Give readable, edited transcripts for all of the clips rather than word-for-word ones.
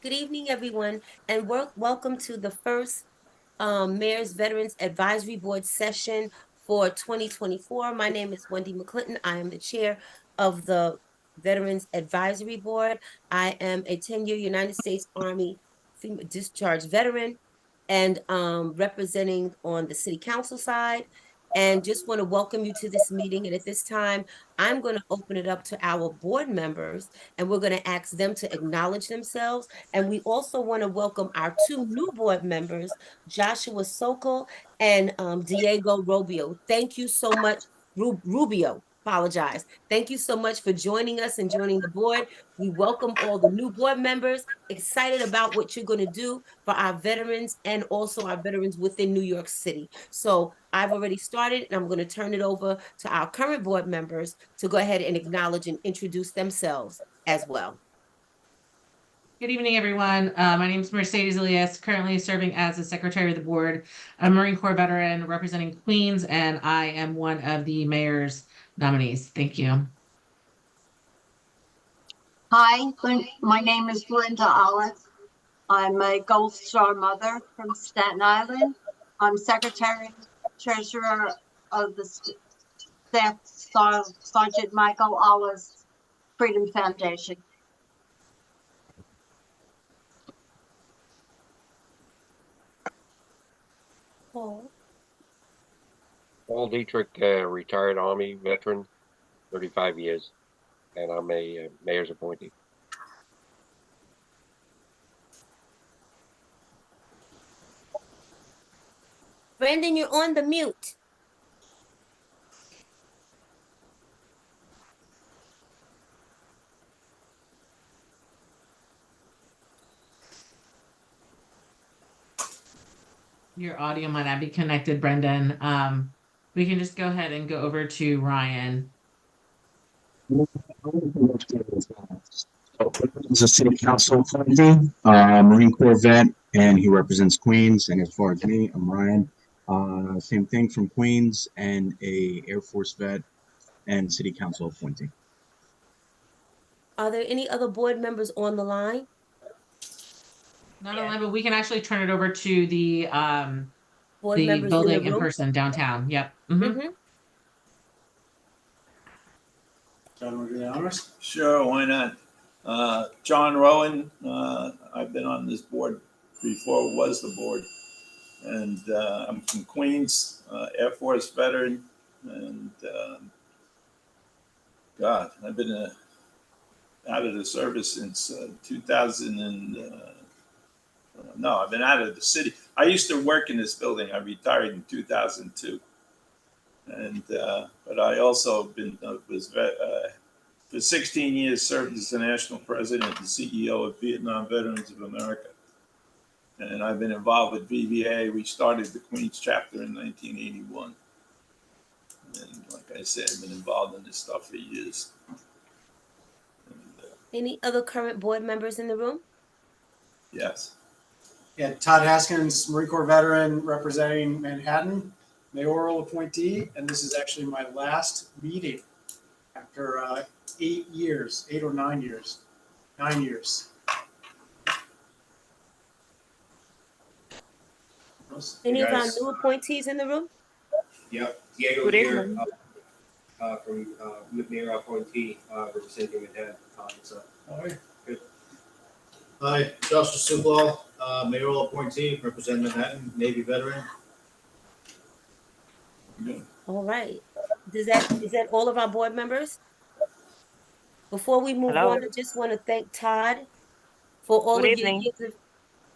Good evening, everyone, and welcome to the first Mayor's Veterans Advisory Board session for 2024. My name is Wendy McClinton. I am the chair of the Veterans Advisory Board. I am a 10-year United States Army discharged veteran and representing on the city council side. And just want to welcome you to this meeting. And at this time, I'm going to open it up to our board members, and we're going to ask them to acknowledge themselves. And we also want to welcome our two new board members, Joshua Sokol and Diego Rubio. Thank you so much, Rubio. Apologize. Thank you so much for joining us and joining the board. We welcome all the new board members, excited about what you're going to do for our veterans and also our veterans within New York City. So I've already started, and I'm going to turn it over to our current board members to go ahead and acknowledge and introduce themselves as well. Good evening, everyone. My name is Mercedes Elias, currently serving as the secretary of the board. I'm a Marine Corps veteran representing Queens, and I am one of the mayor's nominees. Thank you. Hi, my name is Linda Olive. I'm a Gold Star mother from Staten Island. I'm secretary treasurer of the Staff Sergeant Michael Olive's Freedom Foundation. Paul. Paul Dietrich, retired Army veteran, 35 years, and I'm a mayor's appointee. Brandon, you're on the mute. Your audio might not be connected, Brendan. We can just go ahead and go over to Ryan. He's a city council appointee, Marine Corps vet, and he represents Queens. And as far as me, I'm Ryan. Same thing from Queens, and a Air Force vet and city council appointee. Are there any other board members on the line? Not online, but we can actually turn it over to the Board members building in room? person downtown. Yep. John, we're gonna honors. Sure, why not? John Rowan, I've been on this board before it was the board. And I'm from Queens, Air Force veteran. And God, I've been out of the service since 2000 and, no, I've been out of the city. I used to work in this building. I retired in 2002. And, but I also been, for 16 years served as the national president and CEO of Vietnam Veterans of America. And I've been involved with VVA. We started the Queens chapter in 1981. And like I said, I've been involved in this stuff for years. And, Any other current board members in the room? yes. Yeah, Todd Haskins, Marine Corps veteran representing Manhattan, mayoral appointee, and this is actually my last meeting after 8 years, 8 or 9 years, 9 years. Any of our new appointees in the room? Yep, Diego Good here evening. from mayor appointee representing Manhattan. Hi, Joshua Sokol, mayoral appointee, represent Manhattan, Navy veteran. All right. Is that all of our board members? Before we move on, I just want to thank Todd for all of your years of.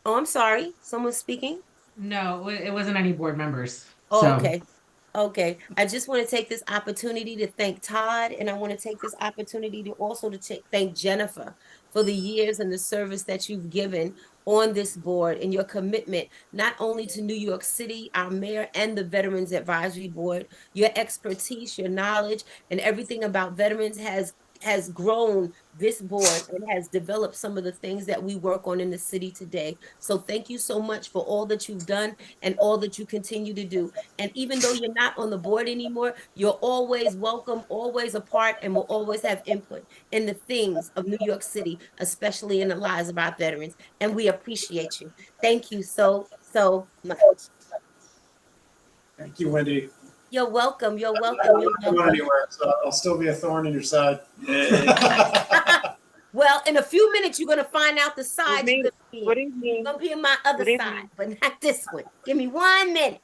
Oh, I'm sorry. Someone's speaking? No, it wasn't any board members. Oh, So, okay. Okay. I just want to take this opportunity to thank Todd, and I want to take this opportunity to also thank Jennifer for the years and the service that you've given on this board and your commitment, not only to New York City, our mayor, and the Veterans Advisory Board. Your expertise, your knowledge, and everything about veterans has has grown this board and has developed some of the things that we work on in the city today. So thank you so much for all that you've done and all that you continue to do. And even though you're not on the board anymore, you're always welcome, always a part, and will always have input in the things of New York City, especially in the lives of our veterans. And we appreciate you. Thank you so, so much. Thank you, Wendy. You're welcome. You're I welcome. You're won't go welcome. anywhere, so I'll still be a thorn in your side. Well, in a few minutes, you're going to find out the side you're Good going evening. to be in my other Good side, evening. but not this one. Give me 1 minute.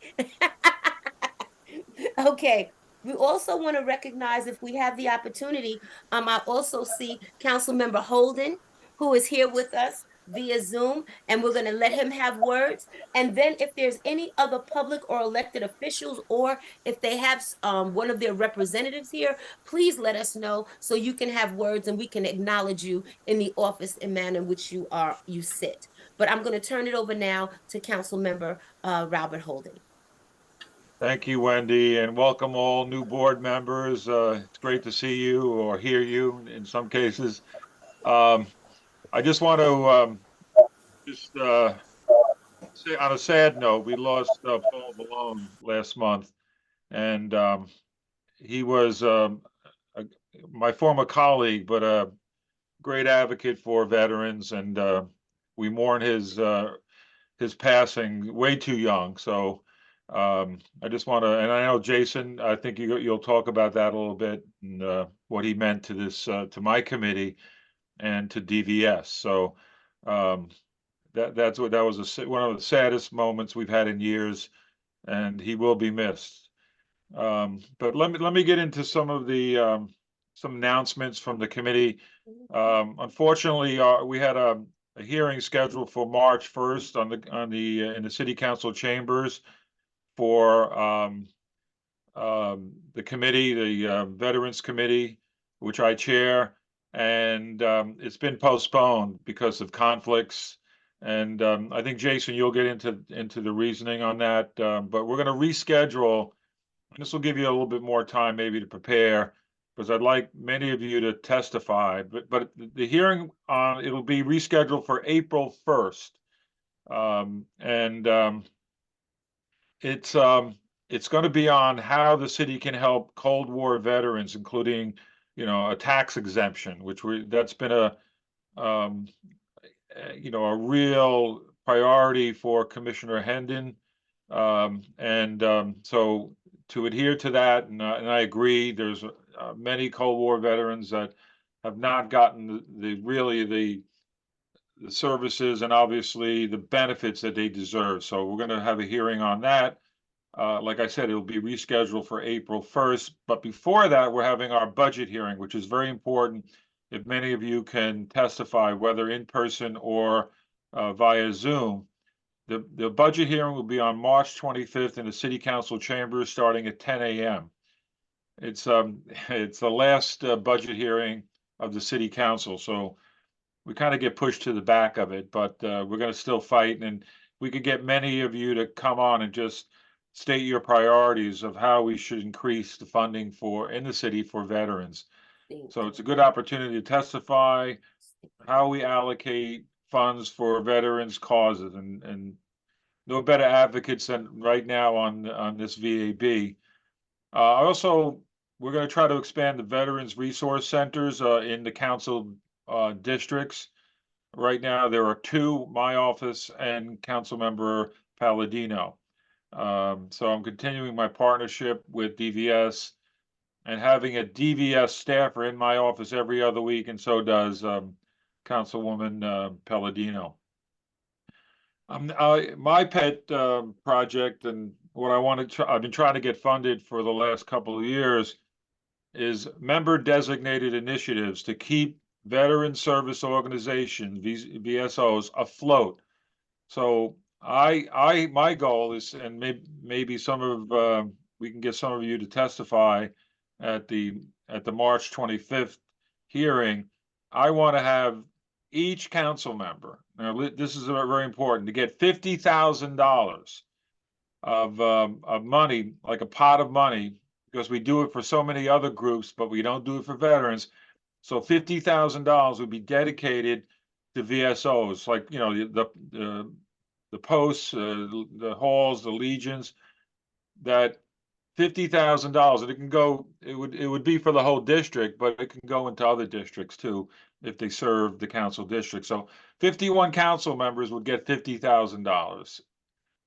Okay. We also want to recognize, if we have the opportunity, I also see Councilmember Holden, who is here with us via Zoom, and we're going to let him have words. And then if there's any other public or elected officials, or if they have one of their representatives here, please let us know so you can have words and we can acknowledge you in the office and manner in which you sit. But I'm going to turn it over now to Councilmember Robert Holden. Thank you, Wendy, and welcome all new board members. It's great to see you or hear you in some cases. I just want to say on a sad note, we lost Paul Malone last month, and he was my former colleague, but a great advocate for veterans, and we mourn his passing way too young. So I just want to, and I know Jason, I think you'll talk about that a little bit, and what he meant to this, to my committee and to DVS. So that was one of the saddest moments we've had in years, and he will be missed. But let me get into some of the some announcements from the committee. Unfortunately, we had a hearing scheduled for March 1st in the City Council chambers for the committee, the Veterans Committee, which I chair, and it's been postponed because of conflicts. And I think, Jason, you'll get into the reasoning on that. But we're going to reschedule. This will give you a little bit more time maybe to prepare, because I'd like many of you to testify. But the hearing it'll be rescheduled for April 1st. It's going to be on how the city can help Cold War veterans, including, a tax exemption, that's been a real priority for Commissioner Hendon. So to adhere to that, and I agree, there's many Cold War veterans that have not gotten the services and obviously the benefits that they deserve. So we're going to have a hearing on that. Like I said, it'll be rescheduled for April 1st. But before that, we're having our budget hearing, which is very important. If many of you can testify, whether in person or via Zoom, the budget hearing will be on March 25th in the City Council chambers, starting at 10 a.m. It's the last budget hearing of the City Council, so we kind of get pushed to the back of it, but we're going to still fight, and we could get many of you to come on and just state your priorities of how we should increase the funding in the city for veterans. So it's a good opportunity to testify how we allocate funds for veterans causes, and no better advocates than right now on this VAB. Also, we're going to try to expand the Veterans Resource Centers in the council districts. Right now, there are 2, my office and Councilmember Palladino. So I'm continuing my partnership with DVS and having a DVS staffer in my office every other week, and so does Councilwoman Palladino. My pet project, and what I've been trying to get funded for the last couple of years, is member designated initiatives to keep veteran service organizations, VSOs, afloat. So my goal is, and maybe we can get some of you to testify at the March 25th hearing. I want to have each council member, now this is very important, to get $50,000 of money, like a pot of money, because we do it for so many other groups, but we don't do it for veterans. So $50,000 would be dedicated to VSOs, like, you know, the posts, the halls, the legions, that $50,000, and it can go, it would be for the whole district, but it can go into other districts too, if they serve the council district. So 51 council members would get $50,000.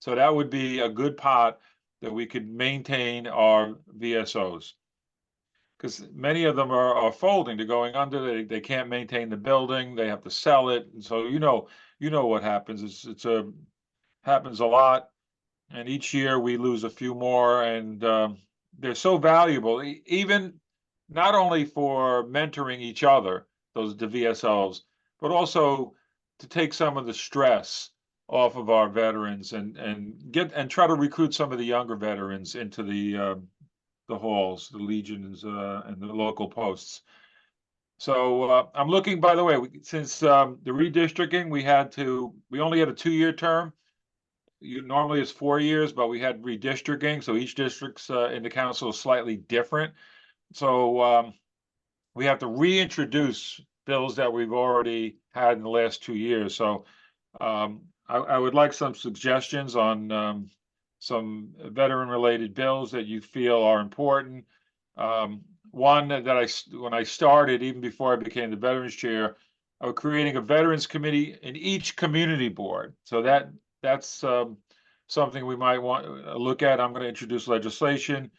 So that would be a good pot that we could maintain our VSOs. Because many of them are folding, they're going under, they can't maintain the building, they have to sell it. And so, you know what happens. Happens a lot. And each year we lose a few more, and they're so valuable, even not only for mentoring each other, the VSOs, but also to take some of the stress off of our veterans and try to recruit some of the younger veterans into the halls, the legions, and the local posts. So I'm looking, by the way, since the redistricting, we only had a 2-year term. Normally it's 4 years, but we had redistricting, so each district's in the council is slightly different. So we have to reintroduce bills that we've already had in the last 2 years. So I would like some suggestions on some veteran-related bills that you feel are important. One that when I started, even before I became the Veterans Chair, I was creating a Veterans Committee in each community board. So that's something we might want to look at. I'm going to introduce legislation.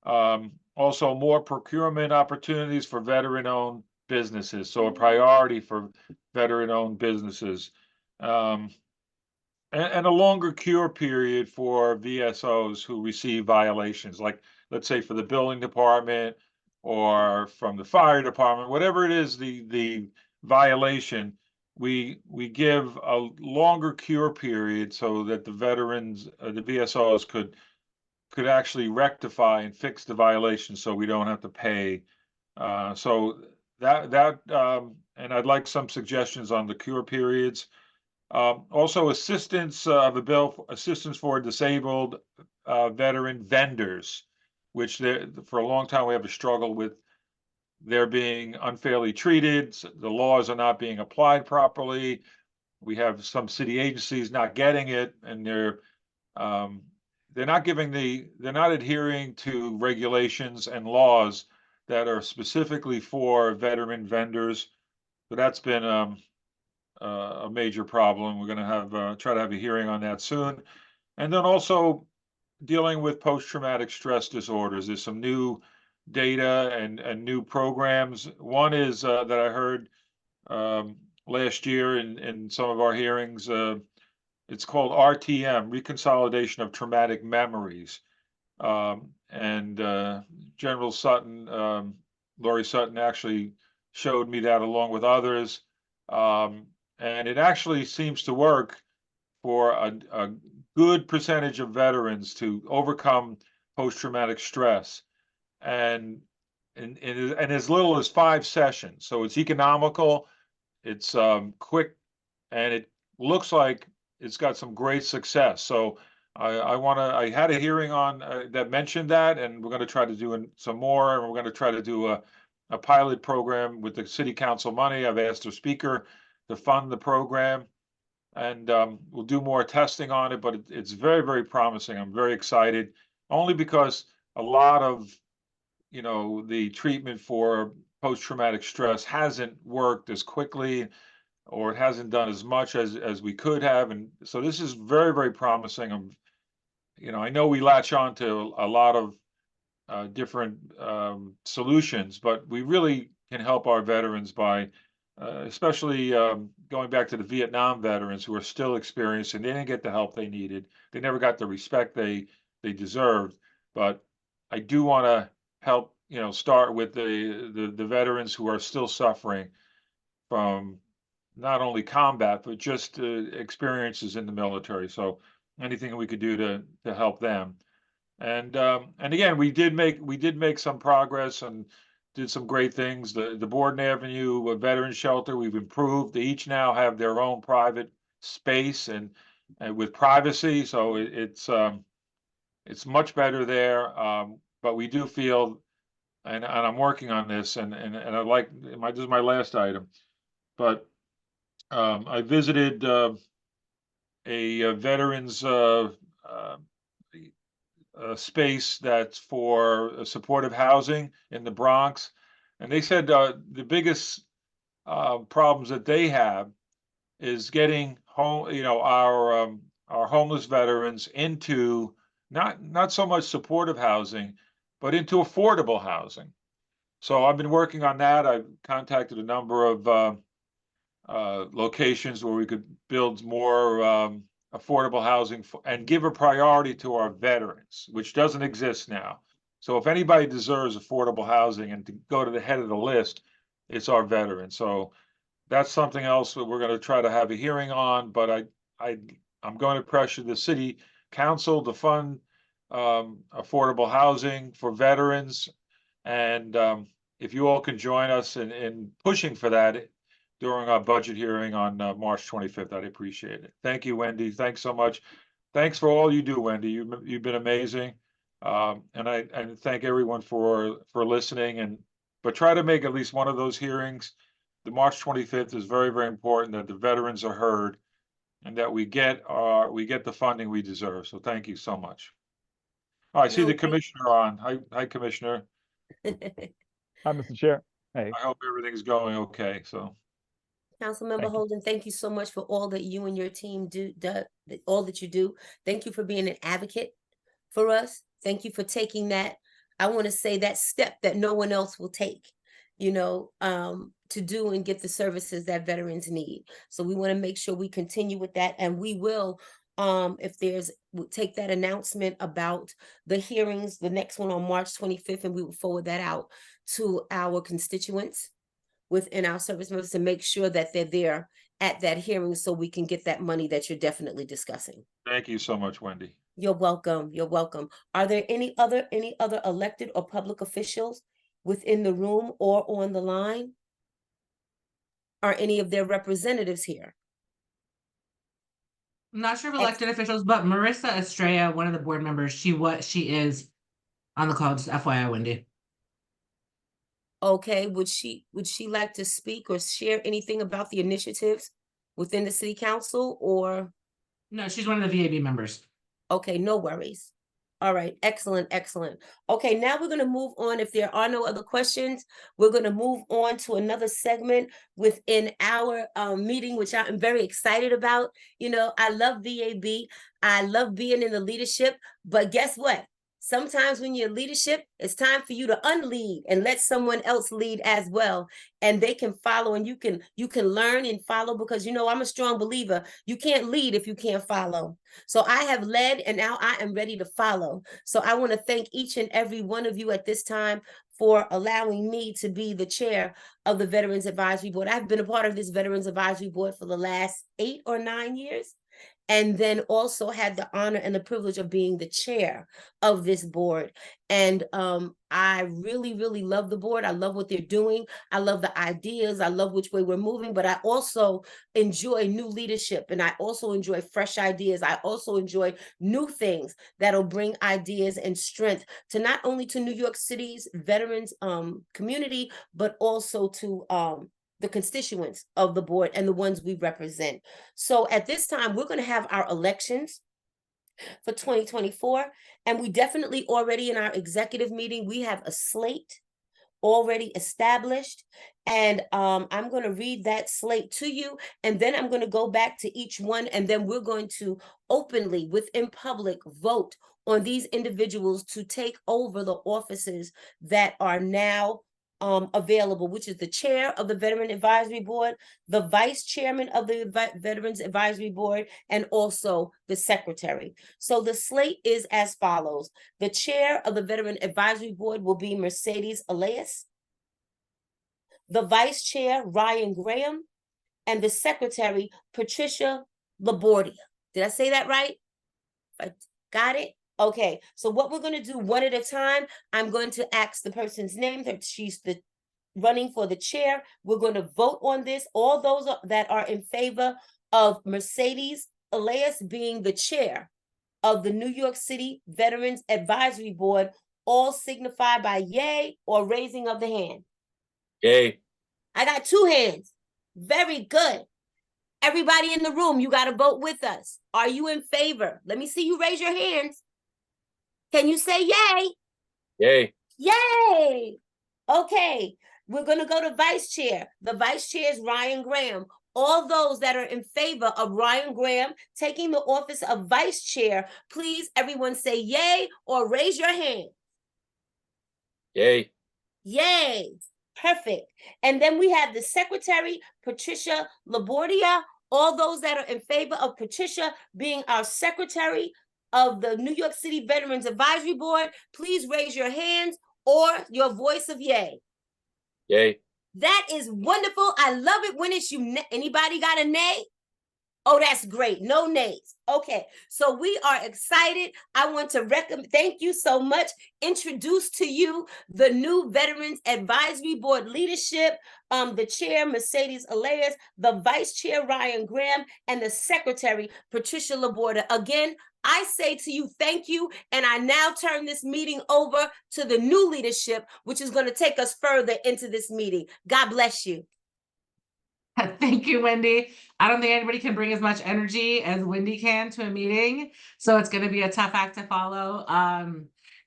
Also, more procurement opportunities for veteran-owned businesses. So a priority for veteran-owned businesses. And a longer cure period for VSOs who receive violations, like let's say for the building department or from the fire department, whatever it is, the violation, we give a longer cure period so that the veterans, the VSOs could actually rectify and fix the violation, so we don't have to pay. So and I'd like some suggestions on the cure periods. Also, assistance for disabled veteran vendors, which for a long time we have a struggle with. They're being unfairly treated. The laws are not being applied properly. We have some city agencies not getting it, and they're not adhering to regulations and laws that are specifically for veteran vendors. So that's been a major problem. We're going to have try to have a hearing on that soon. And then also dealing with post-traumatic stress disorders. There's some new data and new programs. One is that I heard last year in some of our hearings. It's called RTM, Reconsolidation of Traumatic Memories. And General Sutton, Laurie Sutton, actually showed me that along with others. And it actually seems to work for a good percentage of veterans to overcome post-traumatic stress, and as little as 5 sessions. So it's economical, it's quick, and it looks like it's got some great success. So I had a hearing on that mentioned that, and we're going to try to do some more, and we're going to try to do a pilot program with the city council money. I've asked the speaker to fund the program, and we'll do more testing on it, but it's very, very promising. I'm very excited, only because a lot of, the treatment for post-traumatic stress hasn't worked as quickly, or it hasn't done as much as we could have. And so this is very, very promising. I know we latch on to a lot of different solutions, but we really can help our veterans by especially going back to the Vietnam veterans who are still experiencing, they didn't get the help they needed. They never got the respect they deserved. But I do want to help, start with the veterans who are still suffering from not only combat, but just experiences in the military. So anything we could do to help them. And again, we did make some progress and did some great things. The Borden Avenue Veteran Shelter, we've improved. They each now have their own private space and with privacy. So it's much better there. But we do feel and I'm working on this, and I like this is my last item, but I visited a veterans space that's for supportive housing in the Bronx, and they said the biggest problems that they have is getting home, our homeless veterans into not so much supportive housing, but into affordable housing. So I've been working on that. I've contacted a number of locations where we could build more affordable housing and give a priority to our veterans, which doesn't exist now. So if anybody deserves affordable housing and to go to the head of the list, it's our veterans. So that's something else that we're going to try to have a hearing on, but I'm going to pressure the city council to fund affordable housing for veterans. And if you all can join us in pushing for that during our budget hearing on March 25th, I'd appreciate it. Thank you, Wendy. Thanks so much. Thanks for all you do, Wendy. You've been amazing. And I thank everyone for listening, but try to make at least one of those hearings. The March 25th is very, very important that the veterans are heard and that we get the funding we deserve. So thank you so much. Oh, I see the commissioner on. Hi, Commissioner. Hi, Mr. Chair. Hey. I hope everything's going okay. So, Councilmember Holden, thank you so much for all that you and your team do, all that you do. Thank you for being an advocate for us. Thank you for taking that, I want to say, that step that no one else will take, to do and get the services that veterans need. So we want to make sure we continue with that, and we will, we'll take that announcement about the hearings, the next one on March 25th, and we will forward that out to our constituents within our service members to make sure that they're there at that hearing so we can get that money that you're definitely discussing. thank you so much, Wendy. You're welcome. You're welcome. Are there any other elected or public officials within the room or on the line? Are any of their representatives here? I'm not sure of elected officials, but Marissa Estrella, one of the board members, she is on the call. Just FYI, Wendy. Okay, would she like to speak or share anything about the initiatives within the city council, or? No, she's one of the VAB members. Okay, no worries. All right, excellent, excellent. Okay, now we're going to move on. If there are no other questions, we're going to move on to another segment within our meeting, which I'm very excited about. I love VAB. I love being in the leadership, but guess what? Sometimes when you're in leadership, it's time for you to unlead and let someone else lead as well. And they can follow, and you can learn and follow, because I'm a strong believer. You can't lead if you can't follow. So I have led, and now I am ready to follow. So I want to thank each and every one of you at this time for allowing me to be the chair of the Veterans Advisory Board. I've been a part of this Veterans Advisory Board for the last 8 or 9 years. And then also had the honor and the privilege of being the chair of this board. And I really, really love the board. I love what they're doing. I love the ideas. I love which way we're moving, but I also enjoy new leadership, and I also enjoy fresh ideas. I also enjoy new things that'll bring ideas and strength to not only to New York City's veterans community, but also to the constituents of the board and the ones we represent. So at this time, we're going to have our elections for 2024. And we definitely already in our executive meeting, we have a slate already established. And I'm going to read that slate to you. And then I'm going to go back to each one. And then we're going to openly, within public, vote on these individuals to take over the offices that are now available, which is the chair of the Veteran Advisory Board, the vice chairman of the Veterans Advisory Board, and also the secretary. So the slate is as follows. The chair of the Veteran Advisory Board will be Mercedes Elias, the vice chair, Ryan Graham, and the secretary, Patricia Labordia. Did I say that right? I got it? Okay, so what we're going to do one at a time, I'm going to ask the person's name that she's running for the chair. We're going to vote on this. All those that are in favor of Mercedes Elias being the chair of the New York City Veterans Advisory Board all signify by yay or raising of the hand. Yay. I got 2 hands. Very good. Everybody in the room, you got to vote with us. Are you in favor? Let me see you raise your hands. Can you say yay? Yay. Yay! Okay, we're going to go to vice chair. The vice chair is Ryan Graham. All those that are in favor of Ryan Graham taking the office of vice chair, please everyone say yay or raise your hand. Yay. Yay. Perfect. And then we have the secretary, Patricia Labordia. All those that are in favor of Patricia being our secretary of the New York City Veterans Advisory Board, please raise your hands or your voice of yay. Yay. That is wonderful. I love it when it's you. Anybody got a nay? Oh, that's great. No nays. Okay, so we are excited. I want to thank you so much. Introduce to you the new Veterans Advisory Board leadership, the chair, Mercedes Elias, the vice chair, Ryan Graham, and the secretary, Patricia Laborda. Again, I say to you, thank you. And I now turn this meeting over to the new leadership, which is going to take us further into this meeting. God bless you. Thank you, Wendy. I don't think anybody can bring as much energy as Wendy can to a meeting, so it's going to be a tough act to follow.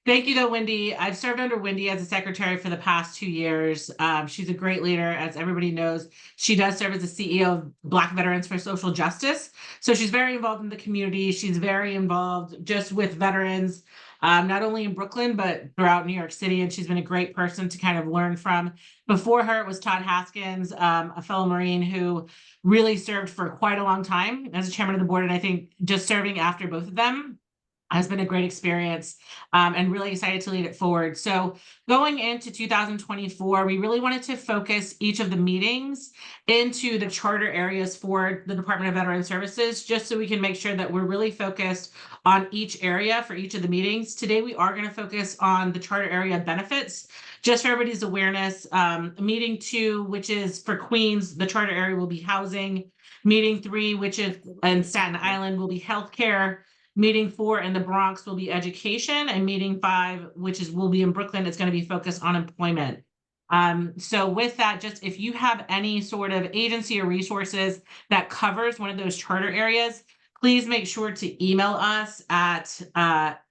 Thank you, though, Wendy. I've served under Wendy as a secretary for the past 2 years. She's a great leader, as everybody knows. She does serve as the CEO of Black Veterans for Social Justice, so she's very involved in the community. She's very involved just with veterans, not only in Brooklyn, but throughout New York City, and she's been a great person to kind of learn from. Before her, it was Todd Haskins, a fellow Marine who really served for quite a long time as a chairman of the board, and I think just serving after both of them has been a great experience, and really excited to lead it forward. So going into 2024, we really wanted to focus each of the meetings into the charter areas for the Department of Veteran Services, just so we can make sure that we're really focused on each area for each of the meetings. Today, we are going to focus on the charter area benefits. Just for everybody's awareness, meeting 2, which is for Queens, the charter area will be housing. Meeting 3, which is in Staten Island, will be healthcare. Meeting 4 in the Bronx will be education, and meeting 5, which will be in Brooklyn, it's going to be focused on employment. So with that, just if you have any sort of agency or resources that covers one of those charter areas, please make sure to email us at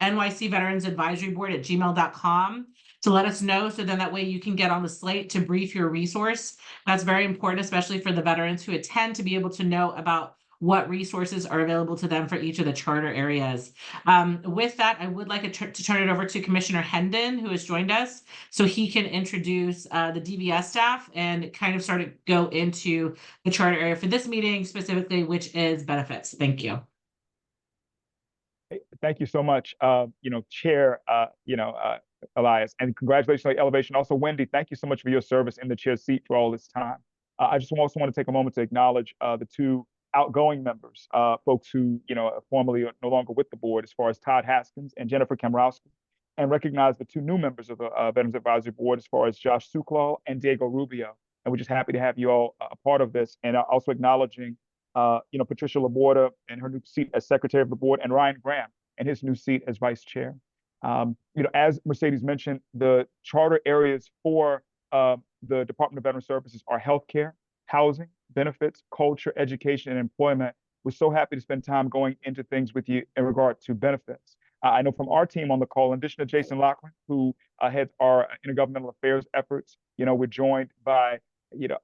nycveteransadvisoryboard@gmail.com to let us know, so then that way you can get on the slate to brief your resource. That's very important, especially for the veterans who attend, to be able to know about what resources are available to them for each of the charter areas. With that, I would like to turn it over to Commissioner Hendon, who has joined us, so he can introduce the DVS staff and kind of start to go into the charter area for this meeting specifically, which is benefits. Thank you. Thank you so much, Chair, Elias, and congratulations on the elevation. Also, Wendy, thank you so much for your service in the chair seat for all this time. I just also want to take a moment to acknowledge the 2 outgoing members, folks who, formerly are no longer with the board, as far as Todd Haskins and Jennifer Kamrowski, and recognize the 2 new members of the Veterans Advisory Board, as far as Josh Suklal and Diego Rubio. And we're just happy to have you all a part of this, and also acknowledging, Patricia Laborda and her new seat as secretary of the board, and Ryan Graham and his new seat as vice chair. As Mercedes mentioned, the charter areas for the Department of Veteran Services are healthcare, housing, benefits, culture, education, and employment. We're so happy to spend time going into things with you in regard to benefits. I know from our team on the call, in addition to Jason Lachlan, who heads our intergovernmental affairs efforts, we're joined by,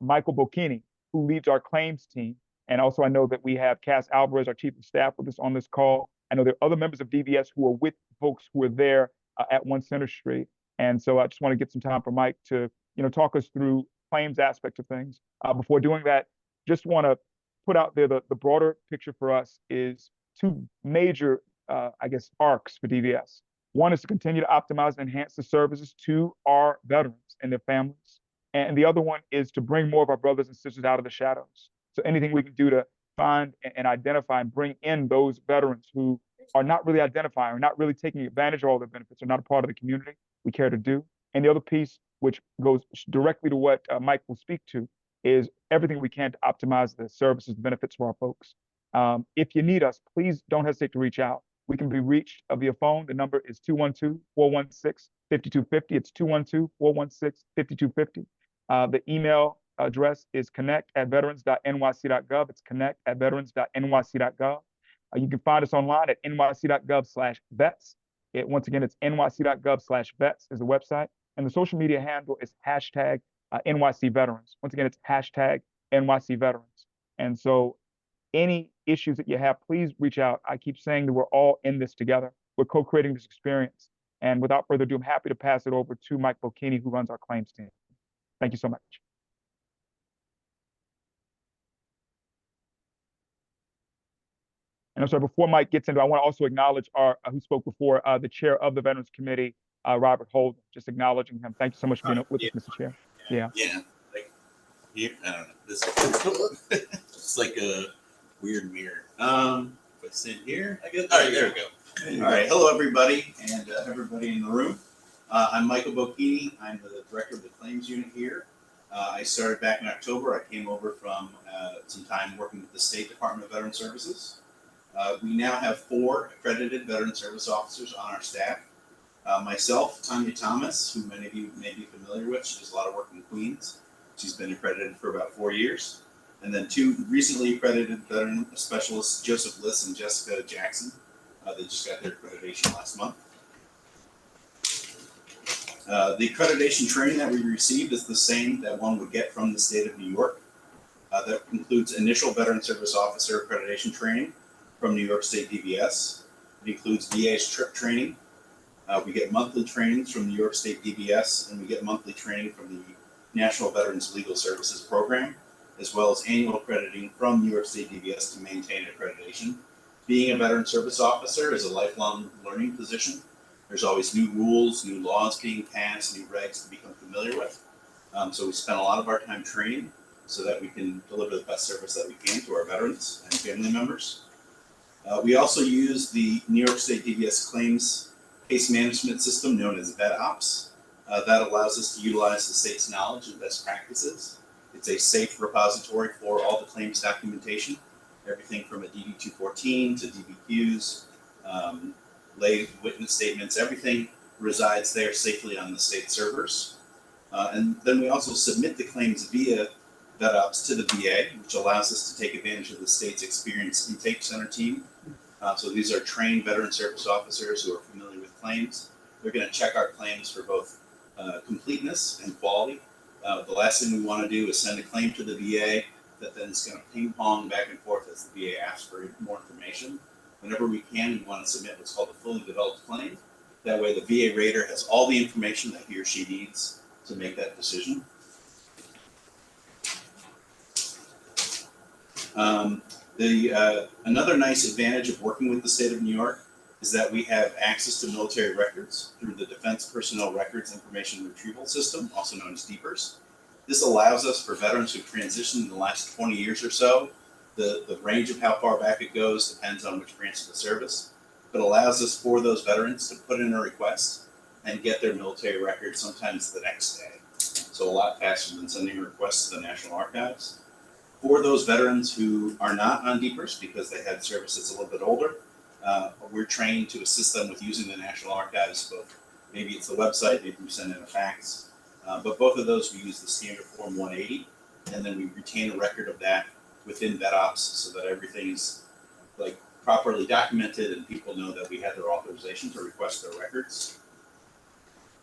Michael Bocchini, who leads our claims team. And also, I know that we have Cass Alvarez, our chief of staff, with us on this call. I know there are other members of DVS who are with folks who are there at 1 Center Street. And so I just want to get some time for Mike to, talk us through claims aspect of things. Before doing that, just want to put out there the broader picture for us is 2 major, arcs for DVS. One is to continue to optimize and enhance the services to our veterans and their families. And the other one is to bring more of our brothers and sisters out of the shadows. So anything we can do to find and identify and bring in those veterans who are not really identifying, or not really taking advantage of all their benefits, or not a part of the community, we care to do. And the other piece, which goes directly to what Mike will speak to, is everything we can to optimize the services, the benefits for our folks. If you need us, please don't hesitate to reach out. We can be reached via phone. The number is 212-416-5250. It's 212-416-5250. The email address is connect@veterans.nyc.gov. It's connect@veterans.nyc.gov. You can find us online at nyc.gov/vets. Once again, it's nyc.gov/vets is the website. And the social media handle is hashtag NYC Veterans. Once again, it's hashtag NYC Veterans. And so any issues that you have, please reach out. I keep saying that we're all in this together. We're co-creating this experience. And without further ado, I'm happy to pass it over to Mike Bocchini, who runs our claims team. Thank you so much. And I'm sorry, before Mike gets into it, I want to also acknowledge our who spoke before, the chair of the Veterans Committee, Robert Holden, just acknowledging him. Thank you so much for being with us, Mr. Chair. Yeah. Yeah. Like, here, I don't know. This it's like a weird mirror. If I sit here, I guess. All right, there we go. All right. Hello, everybody, and everybody in the room. I'm Michael Bocchini. I'm the director of the claims unit here. I started back in October. I came over from some time working with the State Department of Veteran Services. We now have 4 accredited veteran service officers on our staff. Myself, Tanya Thomas, who many of you may be familiar with. She does a lot of work in Queens. She's been accredited for about 4 years. And then 2 recently accredited veteran specialists, Joseph Liss and Jessica Jackson. They just got their accreditation last month. The accreditation training that we received is the same that one would get from the state of New York. That includes initial veteran service officer accreditation training from New York State DVS. It includes VA's trip training. We get monthly trainings from New York State DVS, and we get monthly training from the National Veterans Legal Services Program, as well as annual accrediting from New York State DVS to maintain accreditation. Being a veteran service officer is a lifelong learning position. There's always new rules, new laws being passed, new regs to become familiar with. So we spend a lot of our time training so that we can deliver the best service that we can to our veterans and family members. We also use the New York State DVS claims case management system known as VetOps. That allows us to utilize the state's knowledge and best practices. It's a safe repository for all the claims documentation, everything from a DD-214 to DBQs, lay witness statements, everything resides there safely on the state servers. And then we also submit the claims via VetOps to the VA, which allows us to take advantage of the state's experienced intake center team. So these are trained veteran service officers who are familiar with claims. They're going to check our claims for both completeness and quality. The last thing we want to do is send a claim to the VA that then is going to ping pong back and forth as the VA asks for more information. Whenever we can, we want to submit what's called a fully developed claim. That way the VA rater has all the information that he or she needs to make that decision. Another nice advantage of working with the state of New York is that we have access to military records through the Defense Personnel Records Information Retrieval System, also known as DPERS. This allows us, for veterans who've transitioned in the last 20 years or so, the range of how far back it goes depends on which branch of the service, but allows us for those veterans to put in a request and get their military records sometimes the next day. So a lot faster than sending a request to the National Archives. For those veterans who are not on DPERS because they had service that's a little bit older, we're trained to assist them with using the National Archives. Both, maybe it's the website, maybe we send in a fax, but both of those we use the standard Form 180, and then we retain a record of that within VetOps so that everything's like properly documented and people know that we had their authorization to request their records.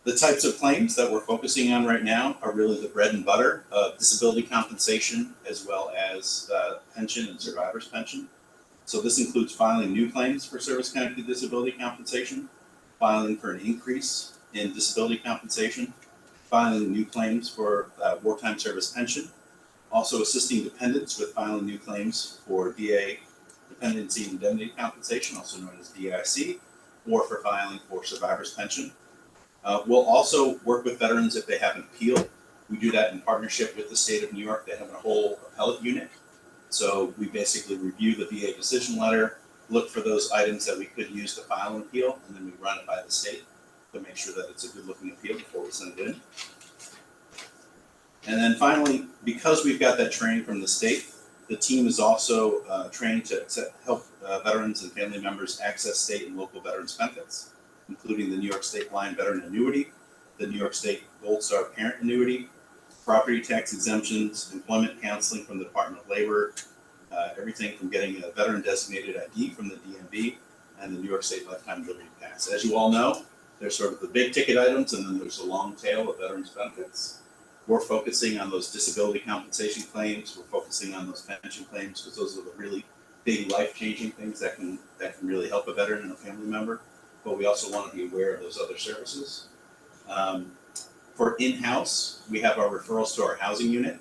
The types of claims that we're focusing on right now are really the bread and butter of disability compensation as well as pension and survivor's pension. So this includes filing new claims for service-connected disability compensation, filing for an increase in disability compensation, filing new claims for wartime service pension, also assisting dependents with filing new claims for DA dependency indemnity compensation, also known as DIC, or for filing for survivor's pension. We'll also work with veterans if they have an appeal. We do that in partnership with the state of New York. They have a whole appellate unit. So we basically review the VA decision letter, look for those items that we could use to file an appeal, and then we run it by the state to make sure that it's a good looking appeal before we send it in. And then finally, because we've got that training from the state The team is also trained to help veterans and family members access state and local veterans benefits, including the New York State Blind Veteran Annuity, the New York State Gold Star Parent Annuity, property tax exemptions, employment counseling from the Department of Labor, everything from getting a veteran designated ID from the DMV, and the New York State Lifetime Liberty Pass. As you all know, there's sort of the big ticket items, and then there's a long tail of veterans benefits. We're focusing on those disability compensation claims. We're focusing on those pension claims because those are the really big life-changing things that can really help a veteran and a family member. But we also want to be aware of those other services. For in-house, we have our referrals to our housing unit.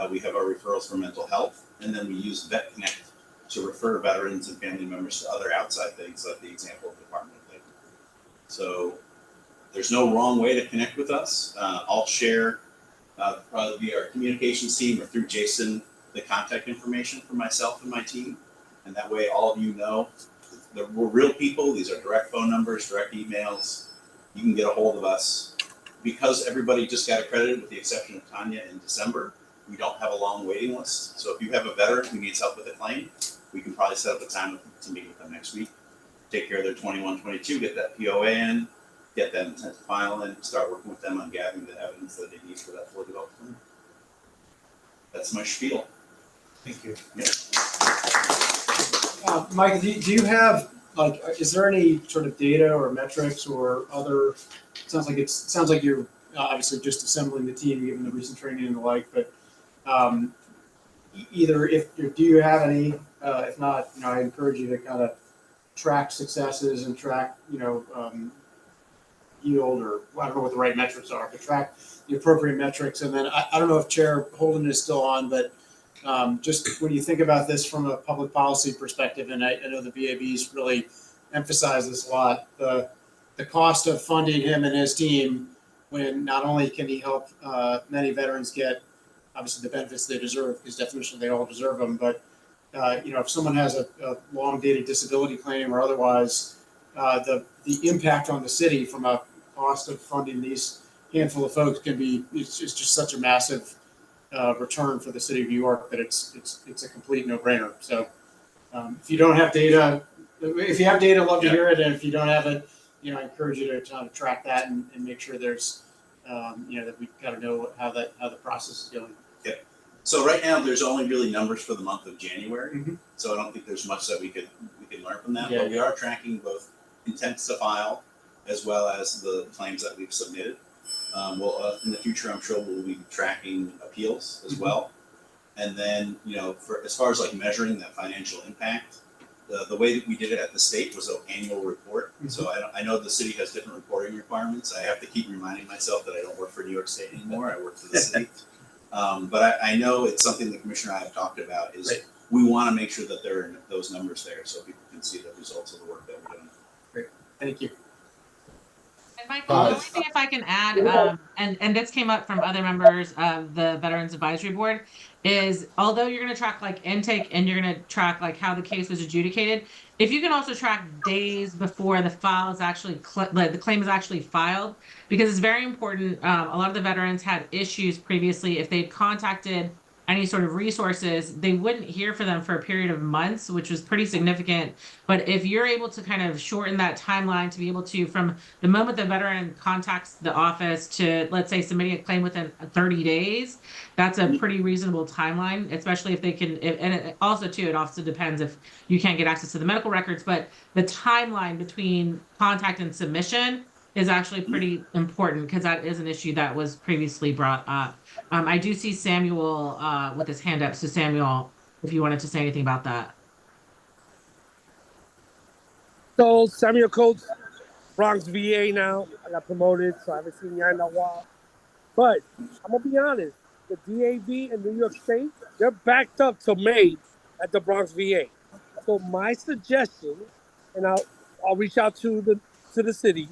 We have our referrals for mental health, and then we use Vet Connect to refer veterans and family members to other outside things, like the example of the Department of Labor. So there's no wrong way to connect with us. I'll share probably via our communications team or through Jason the contact information for myself and my team, and that way all of you know that we're real people. These are direct phone numbers, direct emails. You can get a hold of us. Because everybody just got accredited with the exception of Tanya in December, we don't have a long waiting list. So if you have a veteran who needs help with a claim, we can probably set up a time to meet with them next week, take care of their 2122, get that POA in, get that intent to file in, start working with them on gathering the evidence that they need for that fully developed claim. That's my spiel. Thank you. Yeah. Mike, do you have, like, is there any sort of data or metrics or other, sounds like you're obviously just assembling the team given the recent training and the like, but either do you have any, if not, I encourage you to kind of track successes and track, yield, or I don't know what the right metrics are, but track the appropriate metrics. And then I don't know if Chair Holden is still on, but just when you think about this from a public policy perspective, and I know the VAB's really emphasized this a lot, the cost of funding him and his team, when not only can he help many veterans get obviously the benefits they deserve, because definitionally they all deserve them, but if someone has a long dated disability claim or otherwise, the impact on the city from a cost of funding these handful of folks can be, it's just such a massive return for the city of New York that it's a complete no-brainer. So if you don't have data, if you have data, I'd love to hear it. And if you don't have it, I encourage you to try to track that and make sure there's, that we kind of know how the process is going. Yeah. So right now there's only really numbers for the month of January. Mm-hmm. So I don't think there's much that we can learn from that. Yeah. But we are tracking both intents to file as well as the claims that we've submitted. We'll in the future, I'm sure we'll be tracking appeals as well. And then, for as far as like measuring that financial impact, the way that we did it at the state was an annual report. Mm-hmm. So I know the city has different reporting requirements. I have to keep reminding myself that I don't work for New York State anymore. I work for the city. But I know it's something the commissioner and I have talked about is right. We want to make sure that there are those numbers there so people can see the results of the work that we're doing. Great. Thank you. And Mike, the only thing if I can add, and this came up from other members of the Veterans Advisory Board, is although you're going to track like intake and you're going to track like how the case was adjudicated, if you can also track days before the file is actually the claim is actually filed, because it's very important. A lot of the veterans had issues previously. If they'd contacted any sort of resources, they wouldn't hear from them for a period of months, which was pretty significant. But if you're able to kind of shorten that timeline to be able to, from the moment the veteran contacts the office to, let's say, submitting a claim within 30 days, that's a pretty reasonable timeline, especially if they can, and it also too, it also depends if you can't get access to the medical records, but the timeline between contact and submission is actually pretty important because that is an issue that was previously brought up. I do see Samuel with his hand up. So Samuel, if you wanted to say anything about that. So Samuel Coates, Bronx VA now. I got promoted, so I haven't seen you in a while. But I'm gonna be honest, the DAV in New York State, they're backed up to May at the Bronx VA. So my suggestion, and I'll reach out to the city,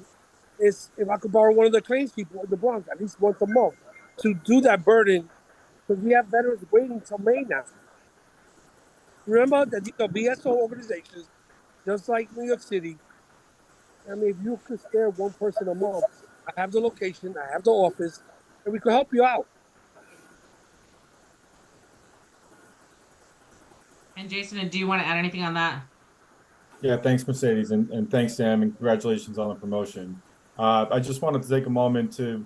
is if I could borrow one of the claims people in the Bronx at least once a month to do that burden, because we have veterans waiting till May now. Remember that these are BSO organizations, just like New York City. I mean, if you could spare one person a month, I have the location, I have the office, and we could help you out. And Jason, do you want to add anything on that? Yeah, thanks, Mercedes, and thanks, Sam, and congratulations on the promotion. I just wanted to take a moment to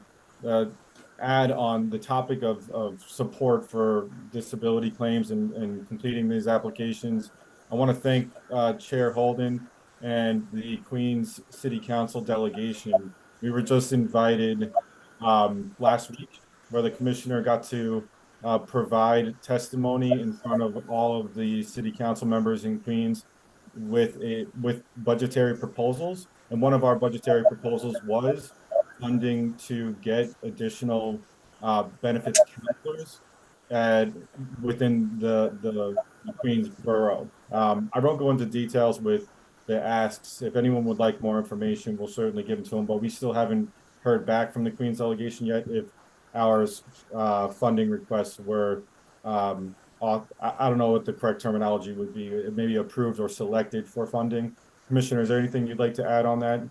add on the topic of support for disability claims and completing these applications. I want to thank Chair Holden and the Queens City Council delegation. We were just invited last week where the commissioner got to provide testimony in front of all of the city council members in Queens with budgetary proposals, and one of our budgetary proposals was funding to get additional benefits counselors within the Queens borough. I won't go into details with the asks. If anyone would like more information, we'll certainly give them to them, but we still haven't heard back from the Queens delegation yet if our funding requests were I don't know what the correct terminology would be, maybe approved or selected for funding. Commissioner, is there anything you'd like to add on that?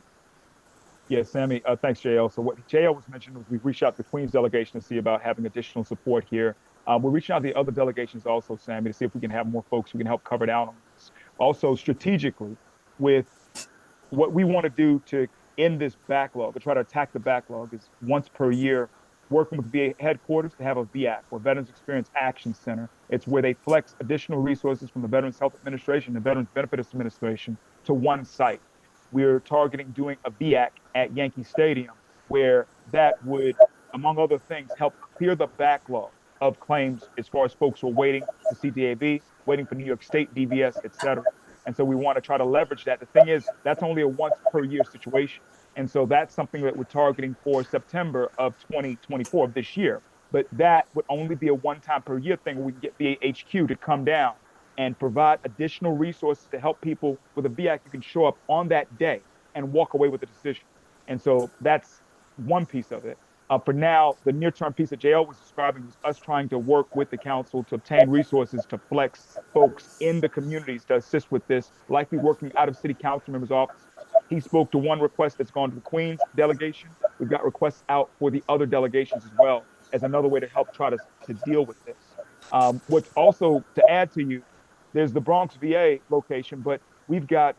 Yeah, Sammy, thanks, JL. So what JL was mentioning was we've reached out to the Queens delegation to see about having additional support here. We're reaching out to the other delegations also, Sammy, to see if we can have more folks who can help cover down on this. Also, strategically, with what we want to do to end this backlog, or try to attack the backlog, is once per year, working with VA headquarters to have a VAC, or Veterans Experience Action Center. It's where they flex additional resources from the Veterans Health Administration and Veterans Benefits Administration to one site. We're targeting doing a VAC at Yankee Stadium, where that would, among other things, help clear the backlog of claims as far as folks who are waiting to see DAV, waiting for New York State DVS, et cetera. And so we want to try to leverage that. The thing is, that's only a once per year situation. And so that's something that we're targeting for September of 2024 of this year. But that would only be a one-time per year thing where we can get VAHQ to come down and provide additional resources to help people with a VAC. You can show up on that day and walk away with a decision. And so that's one piece of it. For now, the near-term piece that JL was describing was us trying to work with the council to obtain resources to flex folks in the communities to assist with this, likely working out of city council members' offices. He spoke to one request that's gone to the Queens delegation. We've got requests out for the other delegations as well as another way to help try to deal with this. What's also, to add to you, there's the Bronx VA location, but we've got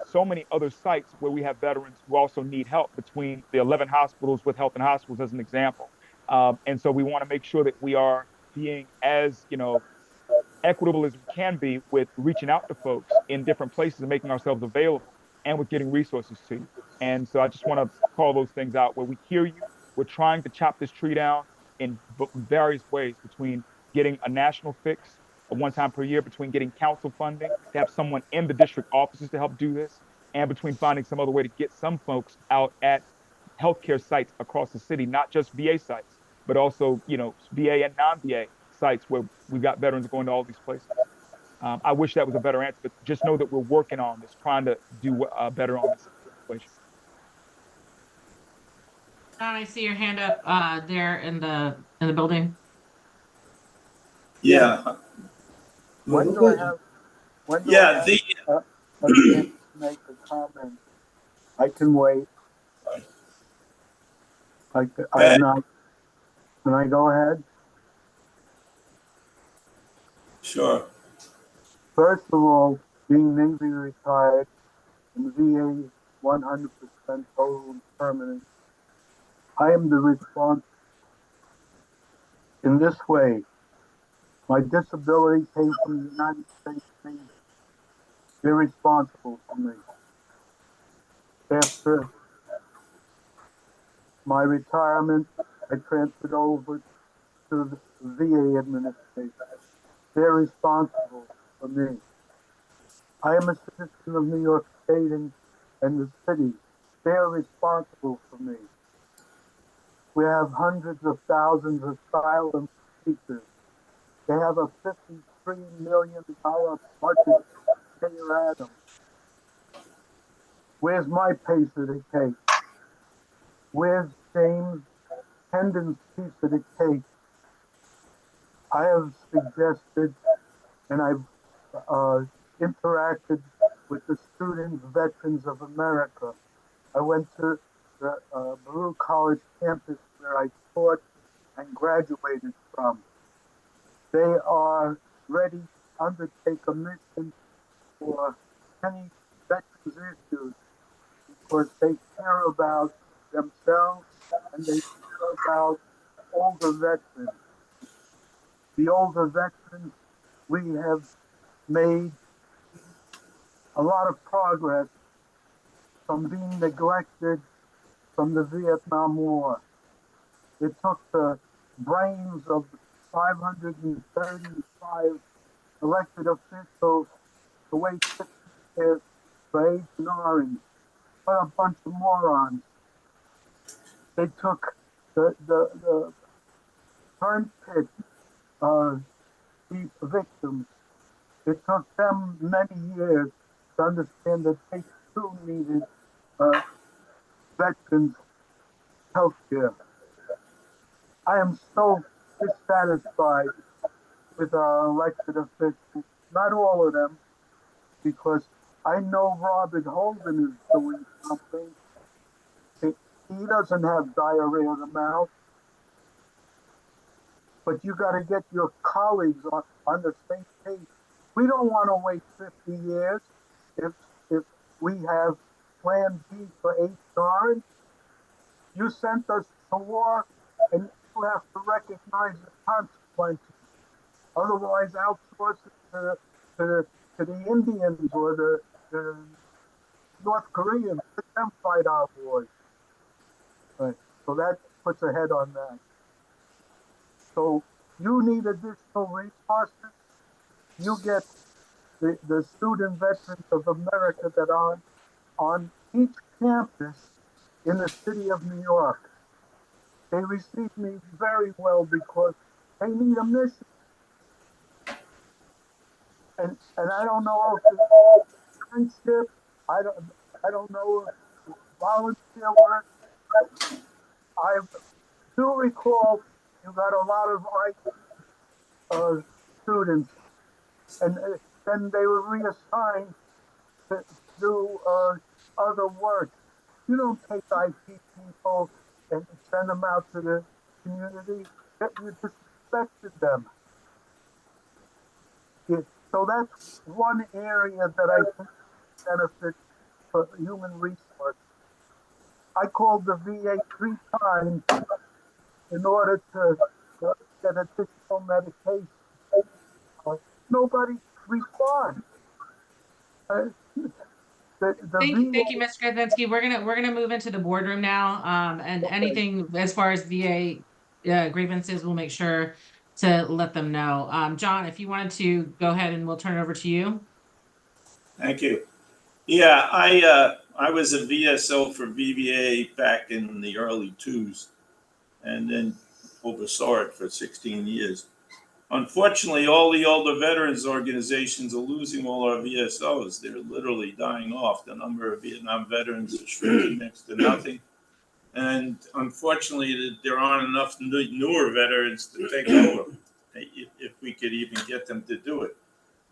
so many other sites where we have veterans who also need help, between the 11 hospitals with Health and Hospitals as an example. And so we want to make sure that we are being as, equitable as we can be with reaching out to folks in different places and making ourselves available, and with getting resources to you. And so I just want to call those things out where we hear you. We're trying to chop this tree down in various ways, between getting a national fix, a one time per year, between getting council funding to have someone in the district offices to help do this, and between finding some other way to get some folks out at healthcare sites across the city, not just VA sites, but also, VA and non-VA sites where we've got veterans going to all these places. I wish that was a better answer, but just know that we're working on this, trying to do better on this situation. John, I see your hand up there in the building. Yeah. When do I have? Yeah, a chance to make a comment? I can wait. Can I go ahead? Sure. First of all, being Navy retired and VA 100% total and permanent, I am the response in this way. My disability came from the United States Navy. They're responsible for me. After my retirement, I transferred over to the VA administration. They're responsible for me. I am a citizen of New York State and the city. They're responsible for me. We have hundreds of thousands of asylum seekers. They have a $53 million budget per annum. Where's my piece of the cake? Where's James Hendon's piece of the cake? I have suggested, and I've interacted with the Student Veterans of America. I went to the Baruch College campus where I taught and graduated from. They are ready. undertake a mission for any veterans issues because they care about themselves and they care about older veterans. The older veterans, we have made a lot of progress from being neglected from the Vietnam War. It took the brains of 535 elected officials to wait 6 years for Agent Orange. What a bunch of morons. They took the burn pit victims. It took them many years to understand that they too needed veterans health care. I am so dissatisfied with our elected officials, not all of them, because I know Robert Holden is doing something. He doesn't have diarrhea of the mouth, but you got to get your colleagues on the same page. We don't want to wait 50 years if we have Plan B for Agent Orange. You sent us to war, and you have to recognize the consequences. Otherwise, outsource it to the Indians or the North Koreans. Let them fight our wars. Right. So that puts a head on that. So you need additional resources. You get the student veterans of America that are on each campus in the city of New York. They receive me very well because they need a mission. And I don't know if it's friendship, I don't know if it's volunteer work. I do recall you got a lot of students, and then they were reassigned to do other work. You don't take IT people and send them out to the community. You disrespected them. So that's one area that I think benefits for human resources. I called the VA 3 times in order to get additional medication. Nobody responds. Thank you, Mr. Krasinski. We're gonna move into the boardroom now. And anything as far as VA grievances, we'll make sure to let them know. John, if you wanted to go ahead, and we'll turn it over to you. Thank you. Yeah, I was a VSO for VBA back in the early 2000s, and then oversaw it for 16 years. Unfortunately, all the older veterans organizations are losing all our VSOs. They're literally dying off. The number of Vietnam veterans is shrinking next to nothing. And unfortunately, there aren't enough newer veterans to take over, if we could even get them to do it.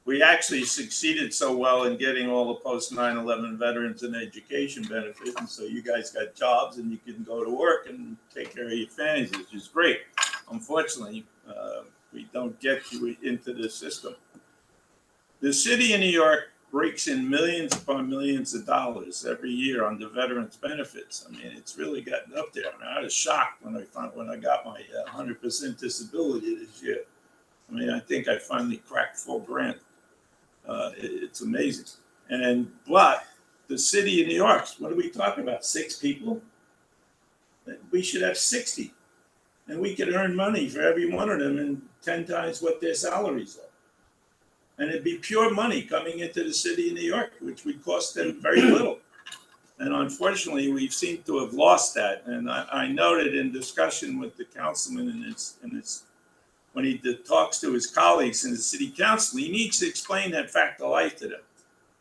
We actually succeeded so well in getting all the post 9/11 veterans an education benefit. And so you guys got jobs and you can go to work and take care of your families, which is great. Unfortunately, we don't get you into the system. The city of New York rakes in millions upon millions of dollars every year on the veterans benefits. I mean, it's really gotten up there. I mean, I was shocked when I got my 100% disability this year. I mean, I think I finally cracked $4,000. It's amazing. But the city of New York, what are we talking about? 6 people? We should have 60. And we could earn money for every one of them and 10 times what their salaries are. And it'd be pure money coming into the city of New York, which would cost them very little. And unfortunately, we seem to have lost that. And I noted in discussion with the councilman when he talks to his colleagues in the city council, he needs to explain that fact of life to them,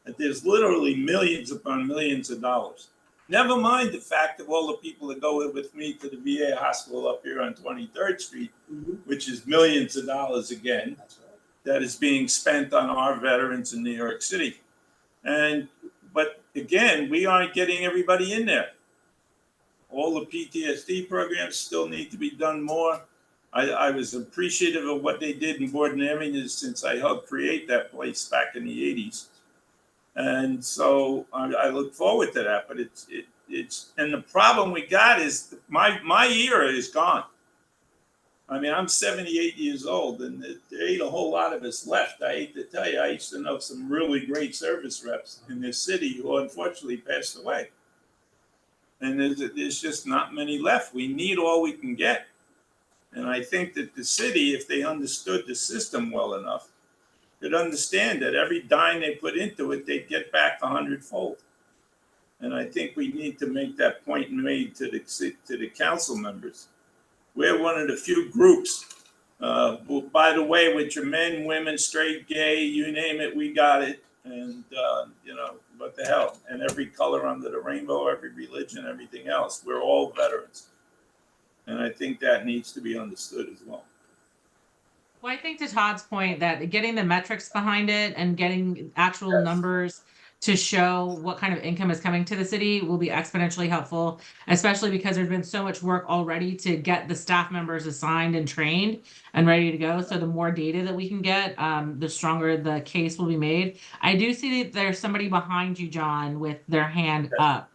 that there's literally millions upon millions of dollars. Never mind the fact of all the people that go with me to the VA hospital up here on 23rd Street, which is millions of dollars again, that is being spent on our veterans in New York City. But again, we aren't getting everybody in there. All the PTSD programs still need to be done more. I was appreciative of what they did in Borden Avenue since I helped create that place back in the 80s. And so I look forward to that, but it's and the problem we got is my era is gone. I mean, I'm 78 years old, and there ain't a whole lot of us left. I hate to tell you, I used to know some really great service reps in this city who unfortunately passed away. And there's just not many left. We need all we can get. And I think that the city, if they understood the system well enough, could understand that every dime they put into it, they'd get back 100-fold. And I think we need to make that point made to the council members. We're one of the few groups, by the way, with your men, women, straight, gay, you name it, we got it. And, you know, what the hell? And every color under the rainbow, every religion, everything else. We're all veterans. And I think that needs to be understood as well. Well, I think to Todd's point that getting the metrics behind it and getting actual numbers to show what kind of income is coming to the city will be exponentially helpful, especially because there's been so much work already to get the staff members assigned and trained and ready to go. So the more data that we can get, the stronger the case will be made. I do see that there's somebody behind you, John, with their hand up.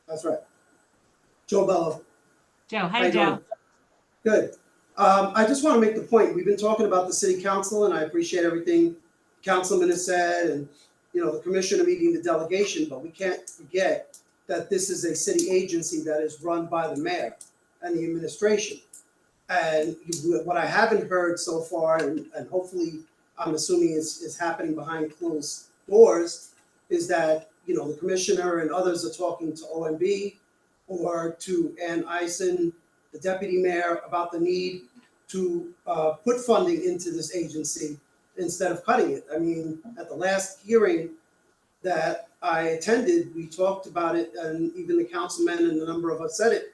That's right. Joe Bello. Joe, hi, Joe. Good. I just want to make the point. We've been talking about the city council, and I appreciate everything the councilman has said, and you know, the commissioner meeting the delegation, but we can't forget that this is a city agency that is run by the mayor and the administration. And what I haven't heard so far, and hopefully I'm assuming is happening behind closed doors, is that, you know, the commissioner and others are talking to OMB or to Ann Eisen, the deputy mayor, about the need to put funding into this agency instead of cutting it. I mean, at the last hearing that I attended, we talked about it, and even the councilman and a number of us said it,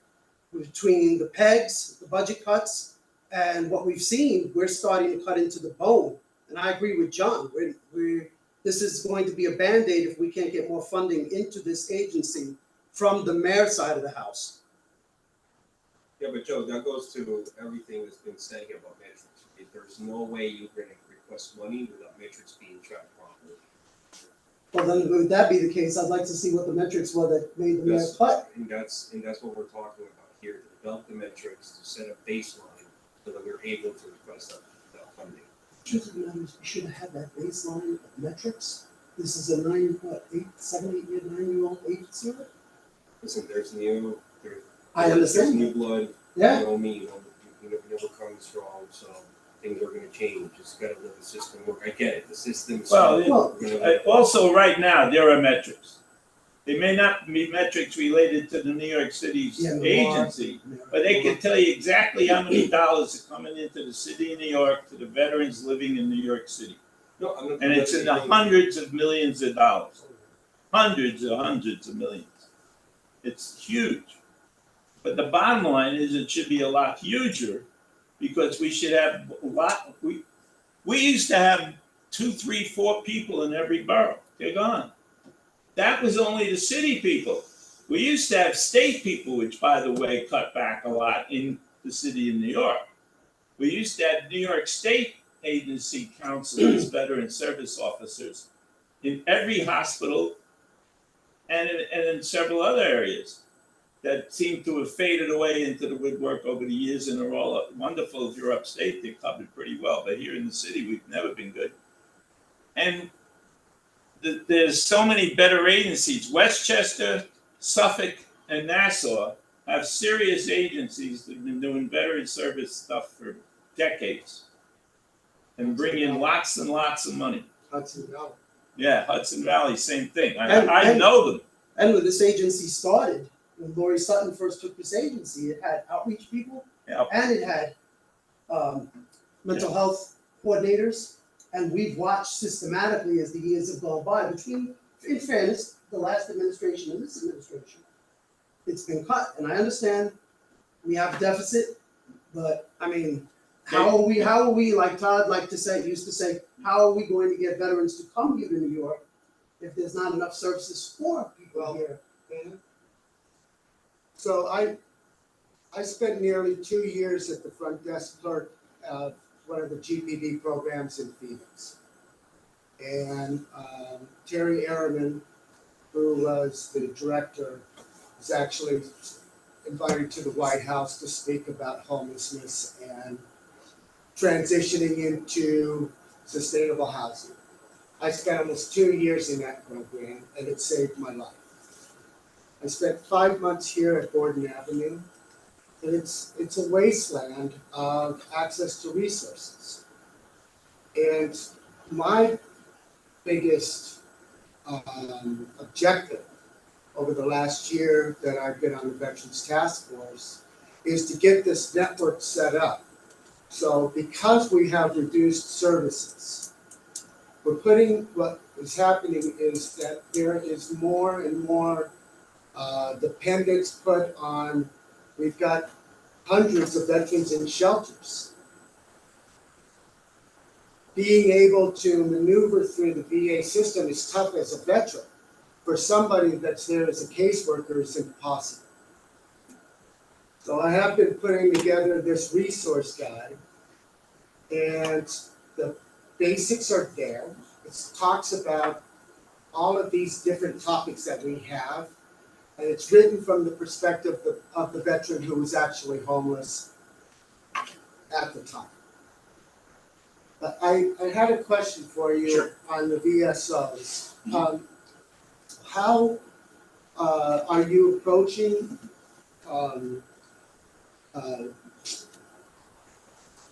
between the pegs, the budget cuts, and what we've seen, we're starting to cut into the bone. And I agree with John. This is going to be a Band-Aid if we can't get more funding into this agency from the mayor's side of the house. Yeah, but Joe, that goes to everything that's been said here about metrics. There's no way you're going to request money without metrics being tracked properly. Well, then, would that be the case? I'd like to see what the metrics were that made the mayor cut. And that's what we're talking about here, to develop the metrics, to set a baseline so that we're able to request that funding. We should have had that baseline of metrics. This is a 9-year-old agency. Listen, there's new. I understand. There's new blood. Yeah. You know me. You never come strong, so things are going to change. Just got to let the system work. I get it. The system. Also, right now there are metrics. They may not be metrics related to the New York City's agency, but they can tell you exactly how many dollars are coming into the city of New York to the veterans living in New York City. No, I'm not. And it's in the hundreds of millions of dollars. Hundreds of millions. It's huge. But the bottom line is it should be a lot huger, because we should have a lot. We used to have 2, 3, 4 people in every borough. They're gone. That was only the city people. We used to have state people, which, by the way, cut back a lot in the city of New York. We used to have New York State agency counselors, veteran service officers in every hospital and in several other areas that seem to have faded away into the woodwork over the years, and are all wonderful. If you're upstate, they're covered pretty well. But here in the city, we've never been good. And there's so many better agencies. Westchester, Suffolk, and Nassau have serious agencies that have been doing veteran service stuff for decades and bring in lots and lots of money. Hudson Valley. Yeah, Hudson Valley, same thing. I know them. And when this agency started, when Lori Sutton first took this agency, it had outreach people, and it had mental health coordinators. And we've watched systematically as the years have gone by, between, in fairness, the last administration and this administration, it's been cut. And I understand we have a deficit, but I mean, how are we, like Todd used to say, how are we going to get veterans to come here to New York if there's not enough services for people here? So I I spent nearly 2 years at the front desk clerk of one of the GPD programs in Phoenix. And Terry Ehrman, who was the director, was actually invited to the White House to speak about homelessness and transitioning into sustainable housing. I spent almost 2 years in that program, and it saved my life. I spent 5 months here at Gordon Avenue, and it's a wasteland of access to resources. And my biggest objective over the last year that I've been on the Veterans Task Force is to get this network set up. So because we have reduced services, we're putting, what is happening is that there is more and more dependence put on, we've got hundreds of veterans in shelters. Being able to maneuver through the VA system is tough as a veteran. For somebody that's there as a caseworker, it's impossible. So I have been putting together this resource guide, and the basics are there. It talks about all of these different topics that we have, and it's written from the perspective of the veteran who was actually homeless at the time. But I had a question for you on the VSOs. How are you approaching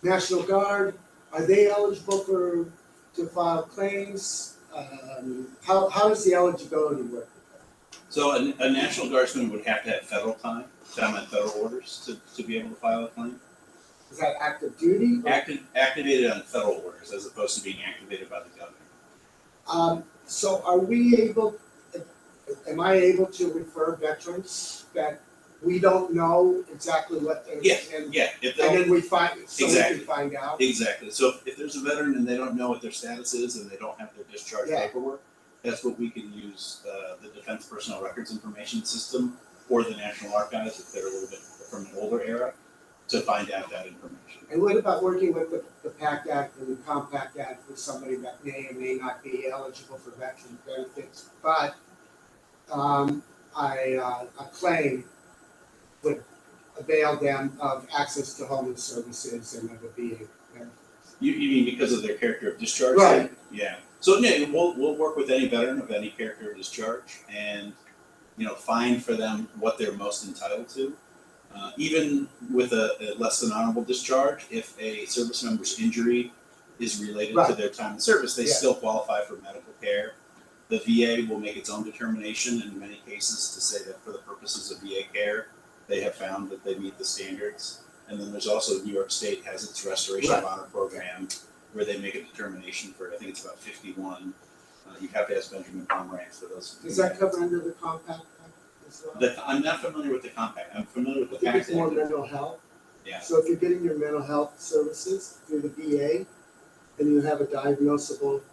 National Guard? Are they eligible to file claims? How does the eligibility work? So a National Guardsman would have to have federal time on federal orders to be able to file a claim. Is that active duty? Activated on federal orders as opposed to being activated by the governor. So are we able, am I able to refer veterans that we don't know exactly what they're, and then we find, so exactly. we can find out? Exactly. So if there's a veteran and they don't know what their status is and they don't have their discharge paperwork, that's what we can use the Defense Personnel Records Information System or the National Archives if they're a little bit from an older era to find out that information. And what about working with the PACT Act and the Compact Act for somebody that may or may not be eligible for veteran benefits, but a claim would avail them of access to homeless services and other VA benefits? You mean because of their character of discharge? Right. Yeah. So yeah, we'll work with any veteran of any character of discharge and find for them what they're most entitled to. Even with a less than honorable discharge, if a service member's injury is related to their time of service, they still qualify for medical care. The VA will make its own determination in many cases to say that for the purposes of VA care, they have found that they meet the standards. And then there's also New York State has its Restoration of Honor program where they make a determination for, I think it's about 51. You have to ask Benjamin Pomeranz for those. Does that cover under the Compact Act as well? I'm not familiar with the Compact. I'm familiar with the I think PACT it's more Act. mental health. Yeah. So if you're getting your mental health services through the VA and you have a diagnosable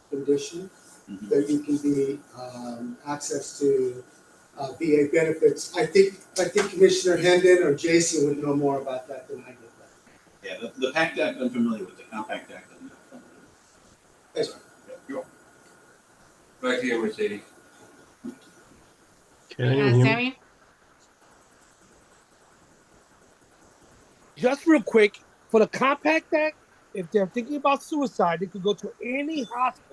condition, that you can be access to VA benefits. I think Commissioner Hendon or Jason would know more about that than I do. Yeah, the PACT Act I'm familiar with. The Compact Act I'm not familiar with. Sorry. Yeah, you're welcome. Back to you, Mercedes. Sammy? Just real quick, for the Compact Act, if they're thinking about suicide, they could go to any hospital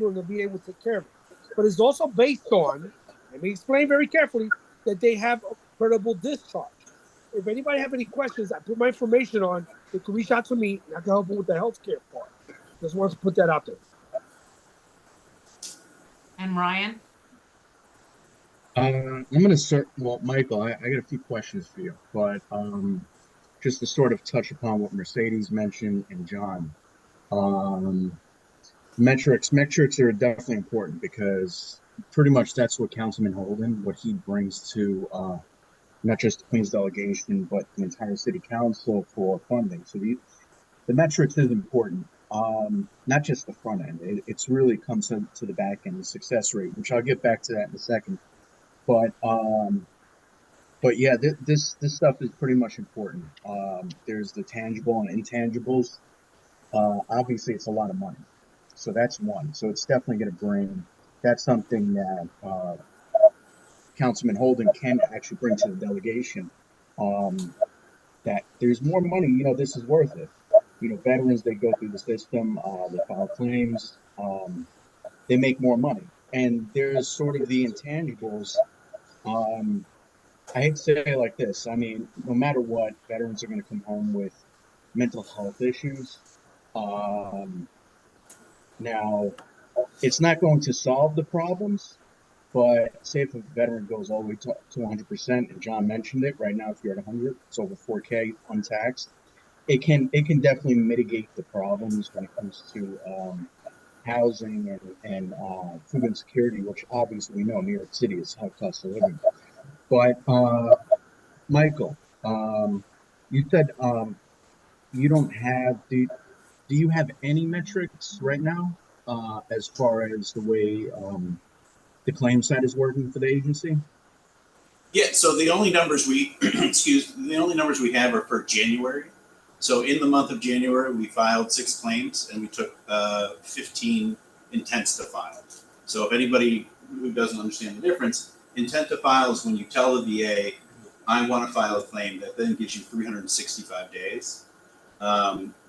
in the VA will take care of it. But it's also based on, let me explain very carefully, that they have a credible discharge. If anybody have any questions, I put my information on, they can reach out to me and I can help them with the healthcare part. Just want to put that out there. And Ryan? I'm going to start. Well, Michael, I got a few questions for you, but just to sort of touch upon what Mercedes mentioned and John. Metrics are definitely important because pretty much that's what Councilman Holden, what he brings to not just the Queens delegation, but the entire city council for funding. So the metrics is important, not just the front end. It's really comes to the back end, the success rate, which I'll get back to that in a second. But But yeah, this stuff is pretty much important. There's the tangible and intangibles. Obviously, it's a lot of money, so that's one. So it's definitely going to bring. That's something that Councilman Holden can actually bring to the delegation. That there's more money. This is worth it. Veterans, they go through the system, they file claims, they make more money, and there's sort of the intangibles. I hate to say it like this. I mean, no matter what, veterans are going to come home with mental health issues. Now, it's not going to solve the problems, but say if a veteran goes all the way to 100%, and John mentioned it, right now if you're at 100, it's over 4K untaxed. It can definitely mitigate the problems when it comes to housing and food insecurity, which obviously we know New York City is high cost of living. But Michael, you said you don't have do you have any metrics right now as far as the way the claim side is working for the agency? Yeah, so the only numbers we the only numbers we have are for January. So in the month of January, we filed 6 claims and we took 15 intents to file. So if anybody who doesn't understand the difference, intent to file is when you tell the VA, I want to file a claim, that then gives you 365 days.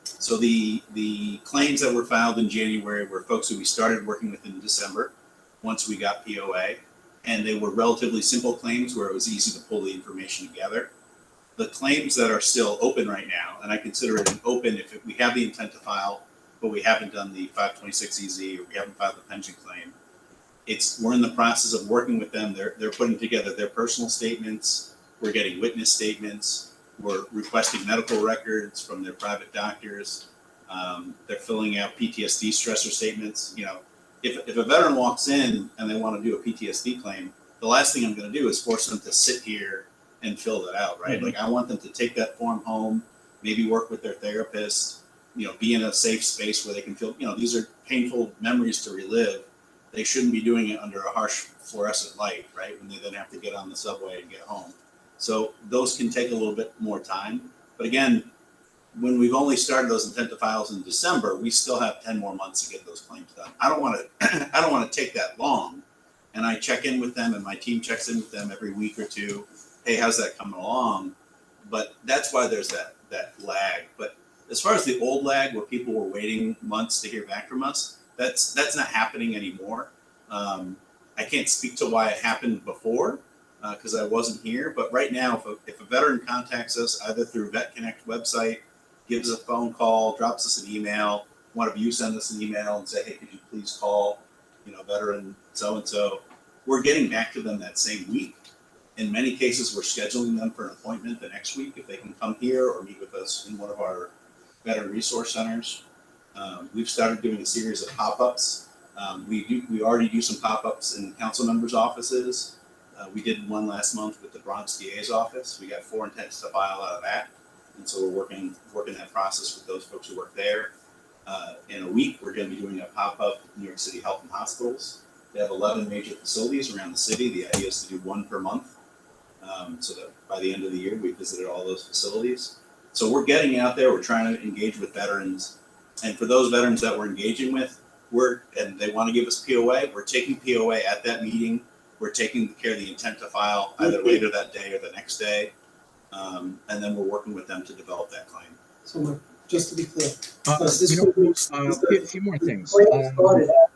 So the claims that were filed in January were folks who we started working with in December, once we got POA, and they were relatively simple claims where it was easy to pull the information together. The claims that are still open right now, and I consider it an open if we have the intent to file, but we haven't done the 526EZ or we haven't filed the pension claim. We're in the process of working with them. They're putting together their personal statements. We're getting witness statements. We're requesting medical records from their private doctors. They're filling out PTSD stressor statements. If a veteran walks in and they want to do a PTSD claim, the last thing I'm going to do is force them to sit here and fill that out, right? Mm-hmm. Like I want them to take that form home, maybe work with their therapist, be in a safe space where they can feel, these are painful memories to relive. They shouldn't be doing it under a harsh fluorescent light, right? When they then have to get on the subway and get home. So those can take a little bit more time. But again, when we've only started those intent to files in December, we still have 10 more months to get those claims done. I don't want to take that long. And I check in with them and my team checks in with them every week or two. Hey, how's that coming along? But that's why there's that lag. But as far as the old lag where people were waiting months to hear back from us, that's not happening anymore. I can't speak to why it happened before because I wasn't here. But right now, if a veteran contacts us either through VetConnect website, gives us a phone call, drops us an email, one of you send us an email and say, hey, could you please call, veteran so-and-so, we're getting back to them that same week. In many cases, we're scheduling them for an appointment the next week if they can come here or meet with us in one of our veteran resource centers. We've started doing a series of pop-ups. We already do some pop-ups in council members' offices. We did one last month with the Bronx DA's office. We got 4 intents to file out of that. And so we're working that process with those folks who work there. In a week, we're going to be doing a pop-up New York City Health and Hospitals. They have 11 major facilities around the city. The idea is to do 1 per month. So that by the end of the year, we visited all those facilities. So we're getting out there, we're trying to engage with veterans. And for those veterans that we're engaging with, and they want to give us POA, we're taking POA at that meeting. We're taking care of the intent to file either later that day or the next day. And then we're working with them to develop that claim. So just to be clear, a few more things.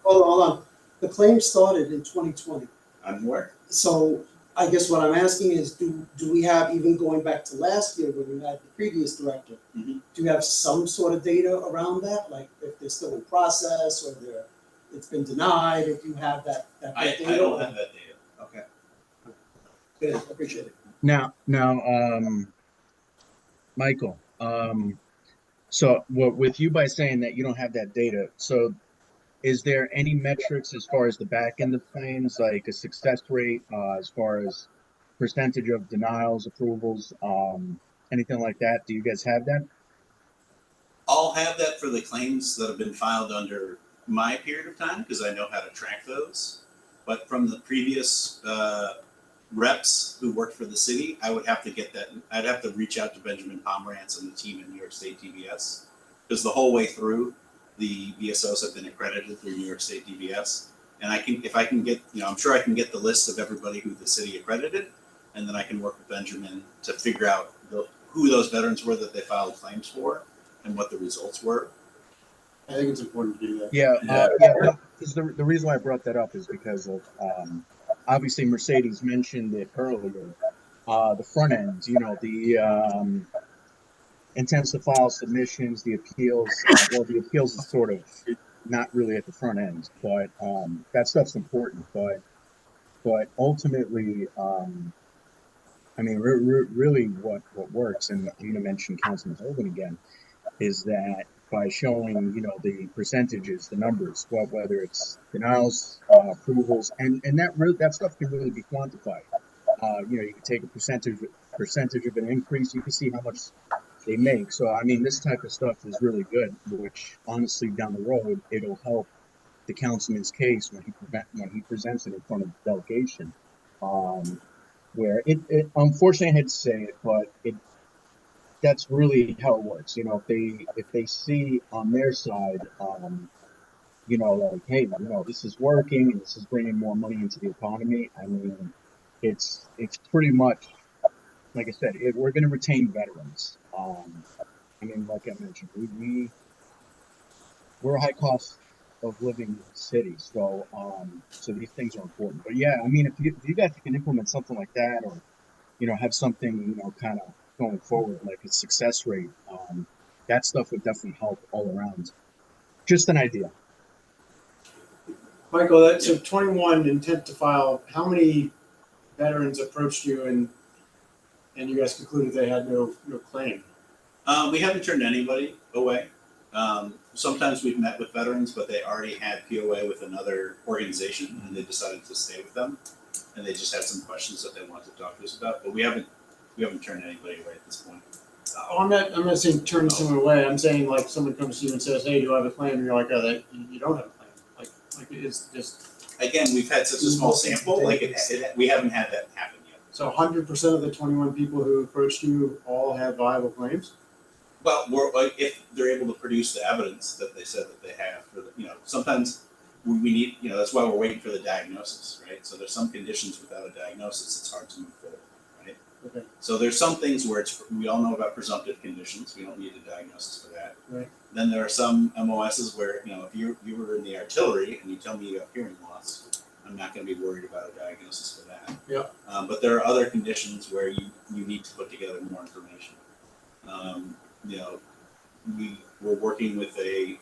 Hold on. The claim started in 2020. I'm aware. So I guess what I'm asking is, do we have, even going back to last year when we had the previous director, do you have some sort of data around that? Like if they're still in process or it's been denied, if you have that data? I don't have that data. Okay. Good, I appreciate it. Now, Michael, so with you by saying that you don't have that data, so is there any metrics as far as the back end of claims, like a success rate, as far as percentage of denials, approvals, anything like that? Do you guys have that? I'll have that for the claims that have been filed under my period of time because I know how to track those. But from the previous reps who worked for the city, I would have to get that. I'd have to reach out to Benjamin Pomerantz and the team in New York State DBS, because the whole way through, the VSOs have been accredited through New York State DBS. And if I can get, I'm sure I can get the list of everybody who the city accredited, and then I can work with Benjamin to figure out who those veterans were that they filed claims for and what the results were. I think it's important to do that. Yeah, because the reason why I brought that up is because of obviously Mercedes mentioned it earlier. The front end, the intents to file submissions, the appeals. Well, the appeals is sort of not really at the front end, but that stuff's important. But ultimately, I mean, really, what works, and you mentioned Councilman Holden again, is that by showing, the percentages, the numbers, whether it's denials, approvals, and that stuff can really be quantified. You can take a percentage of an increase. You can see how much they make. So, I mean, this type of stuff is really good, which honestly, down the road, it'll help the councilman's case when he presents it in front of the delegation. Where it unfortunately, I hate to say it, but that's really how it works. If they see on their side, like, hey, this is working and this is bringing more money into the economy. I mean, it's pretty much, like I said, we're going to retain veterans. I mean, like I mentioned, we're a high cost of living city, so these things are important. But yeah, I mean, if you guys can implement something like that, or have something kind of going forward, like a success rate, that stuff would definitely help all around. Just an idea. Michael, so 21 intent to file, how many veterans approached you and you guys concluded they had no claim? We haven't turned anybody away. Sometimes we've met with veterans, but they already had POA with another organization and they decided to stay with them. And they just had some questions that they wanted to talk to us about, but we haven't turned anybody away at this point. I'm not saying turn someone away. I'm saying like someone comes to you and says, "Hey, do I have a claim?" And you're like, "Oh, you don't have a claim." Like it's just. Again, we've had such a small sample. Like we haven't had that happen yet. So 100% of the 21 people who approached you all have viable claims. Well, if they're able to produce the evidence that they said that they have, sometimes we need, that's why we're waiting for the diagnosis, right? So there's some conditions without a diagnosis, it's hard to move forward, right? Okay. So there's some things where we all know about presumptive conditions. We don't need a diagnosis for that. Right. Then there are some MOSs where, if you were in the artillery and you tell me you have hearing loss, I'm not going to be worried about a diagnosis for that. Yeah. But there are other conditions where you need to put together more information. We were working with a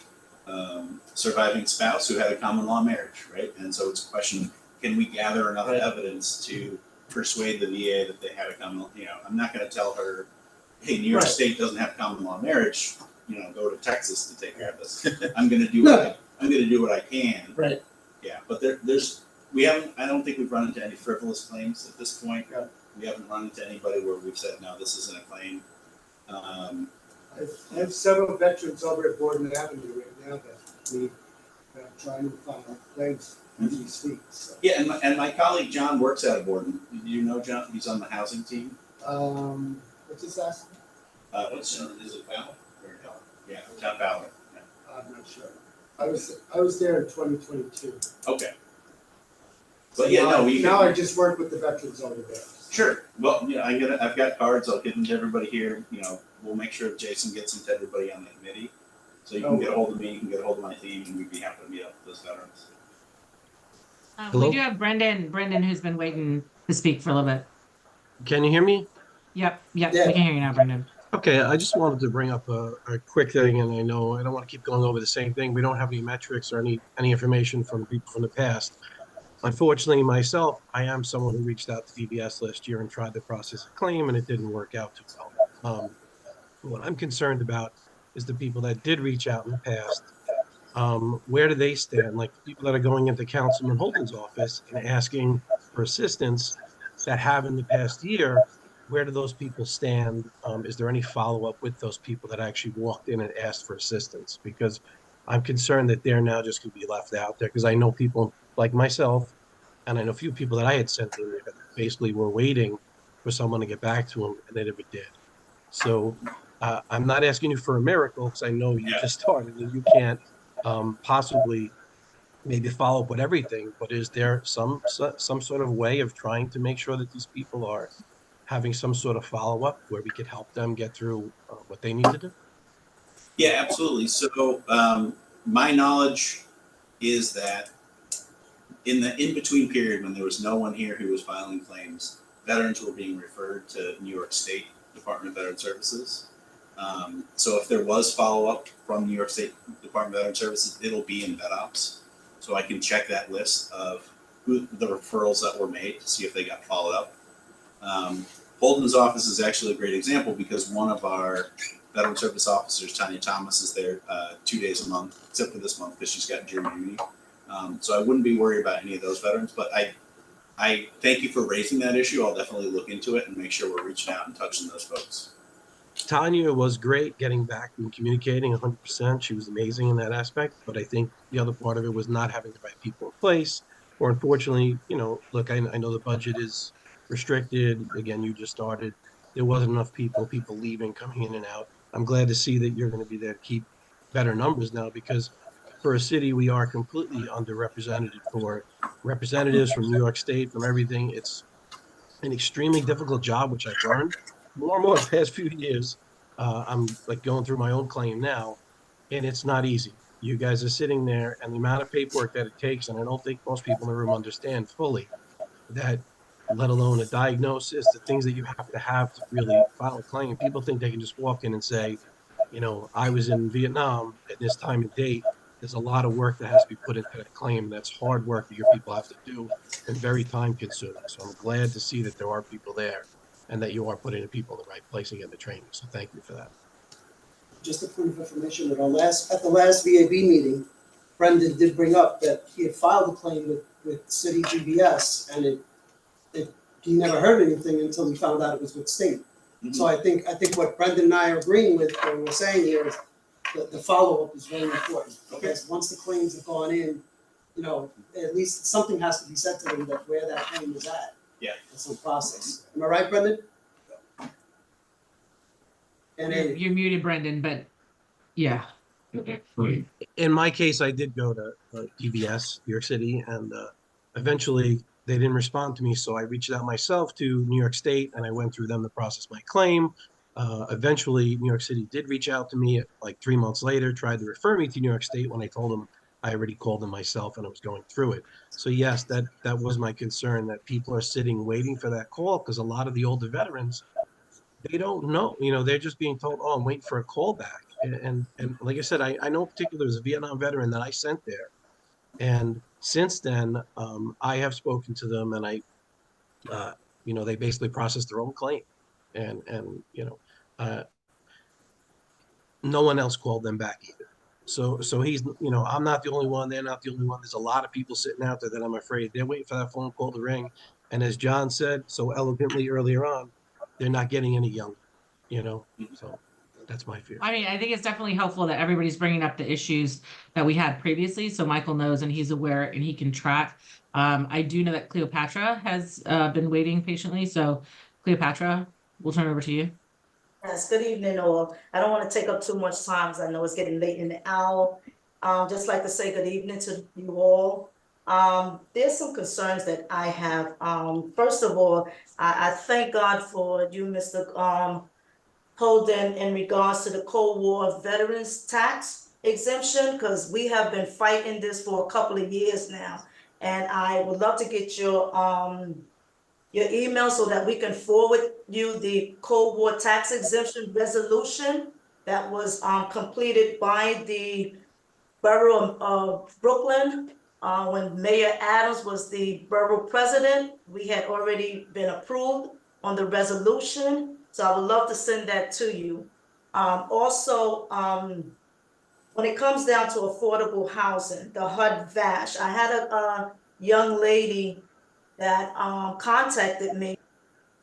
surviving spouse who had a common law marriage, right? And so it's a question of, can we gather enough evidence to persuade the VA that they had a common law? I'm not going to tell her, hey, New York State doesn't have common law marriage. Go to Texas to take care of this. I'm going to do what I can. Right. Yeah, but I don't think we've run into any frivolous claims at this point. Yeah. We haven't run into anybody where we've said, no, this isn't a claim. I have several veterans over at Boardman Avenue right now that need trying to file claims as we speak. So. Yeah, and my colleague John works out of Boardman. Do you know John? He's on the housing team. What's his last name? Is it Fowler? Yeah, John Fowler. Yeah. I'm not sure. I was there in 2022. Okay. So but yeah, now I just work with the veterans over there. Sure. Well, I've got cards. I'll give them to everybody here. We'll make sure Jason gets them to everybody on the committee. So you can get a hold of me, you can get a hold of my team, and we'd be happy to meet up with those veterans. We do have Brendan who's been waiting to speak for a little bit. Can you hear me? Yep, we can hear you now, Brendan. Okay, I just wanted to bring up a quick thing, and I know I don't want to keep going over the same thing. We don't have any metrics or any information from people from the past. Unfortunately, myself, I am someone who reached out to DBS last year and tried to process a claim, and it didn't work out too well. What I'm concerned about is the people that did reach out in the past. Where do they stand? Like people that are going into Councilman Holden's office and asking for assistance that have in the past year, where do those people stand? Is there any follow-up with those people that actually walked in and asked for assistance? Because I'm concerned that they're now just going to be left out there, because I know people like myself And I know a few people that I had sent in there that basically were waiting for someone to get back to them, and they never did. So I'm not asking you for a miracle, because I know you just started and you can't possibly maybe follow up with everything, but is there some sort of way of trying to make sure that these people are having some sort of follow-up where we could help them get through what they need to do? Yeah, absolutely. So my knowledge is that in the in-between period when there was no one here who was filing claims, veterans were being referred to New York State Department of Veteran Services. So if there was follow-up from New York State Department of Veteran Services, it'll be in VetOps. So I can check that list of who the referrals that were made to see if they got followed up. Holden's office is actually a great example because one of our veteran service officers, Tanya Thomas, is there 2 days a month, except for this month because she's got jury duty. So I wouldn't be worried about any of those veterans, but I thank you for raising that issue. I'll definitely look into it and make sure we're reaching out and touching those folks. Tanya was great getting back and communicating 100%. She was amazing in that aspect. But I think the other part of it was not having the right people in place. Or unfortunately, you know, look, I know the budget is restricted. Again, you just started. There wasn't enough people leaving, coming in and out. I'm glad to see that you're going to be there to keep better numbers now, because for a city, we are completely underrepresented for representatives from New York State, from everything. It's an extremely difficult job, which I've learned more and more the past few years. I'm like going through my own claim now, and it's not easy. You guys are sitting there, and the amount of paperwork that it takes, and I don't think most people in the room understand fully that, let alone a diagnosis, the things that you have to really file a claim. People think they can just walk in and say, you know, I was in Vietnam at this time and date. There's a lot of work that has to be put into that claim. That's hard work that your people have to do and very time consuming. So I'm glad to see that there are people there and that you are putting the people in the right place and getting the training. So thank you for that. Just a point of information, at the last VAB meeting, Brendan did bring up that he had filed a claim with City GBS, and he never heard anything until he found out it was with state. Mm-hmm. So I think what Brendan and I are agreeing with, what we're saying here, is that the follow-up is very important. Because once the claims have gone in, you know, at least something has to be said to them that where that claim is at. Yeah. It's some process. Am I right, Brendan? And You're muted, Brendan, but yeah. In my case, I did go to DVS, New York City, and eventually they didn't respond to me. So I reached out myself to New York State, and I went through them to process my claim. Eventually, New York City did reach out to me like 3 months later, tried to refer me to New York State when I told them I already called them myself and I was going through it. So yes, that was my concern, that people are sitting waiting for that call, because a lot of the older veterans, they don't know, you know, they're just being told, oh, I'm waiting for a call back. And like I said, I know in particular there's a Vietnam veteran that I sent there. And since then, I have spoken to them, and I, you know, they basically processed their own claim. And you know, no one else called them back either. So he's, you know, I'm not the only one. They're not the only one. There's a lot of people sitting out there that I'm afraid they're waiting for that phone call to ring. And as John said so eloquently earlier on, they're not getting any younger, you know, so that's my fear. I mean, I think it's definitely helpful that everybody's bringing up the issues that we had previously. So Michael knows and he's aware and he can track. I do know that Cleopatra has been waiting patiently. So Cleopatra, we'll turn it over to you. Yes, good evening all. I don't want to take up too much time because I know it's getting late in the hour. Just like to say good evening to you all. There's some concerns that I have. First of all, I thank God for you, Mr. Holden, in regards to the Cold War veterans tax exemption, because we have been fighting this for a couple of years now. And I would love to get your email so that we can forward you the Cold War tax exemption resolution that was completed by the Borough of Brooklyn. When Mayor Adams was the borough president, we had already been approved on the resolution. So I would love to send that to you. Also, when it comes down to affordable housing, the HUD-VASH, I had a young lady that contacted me,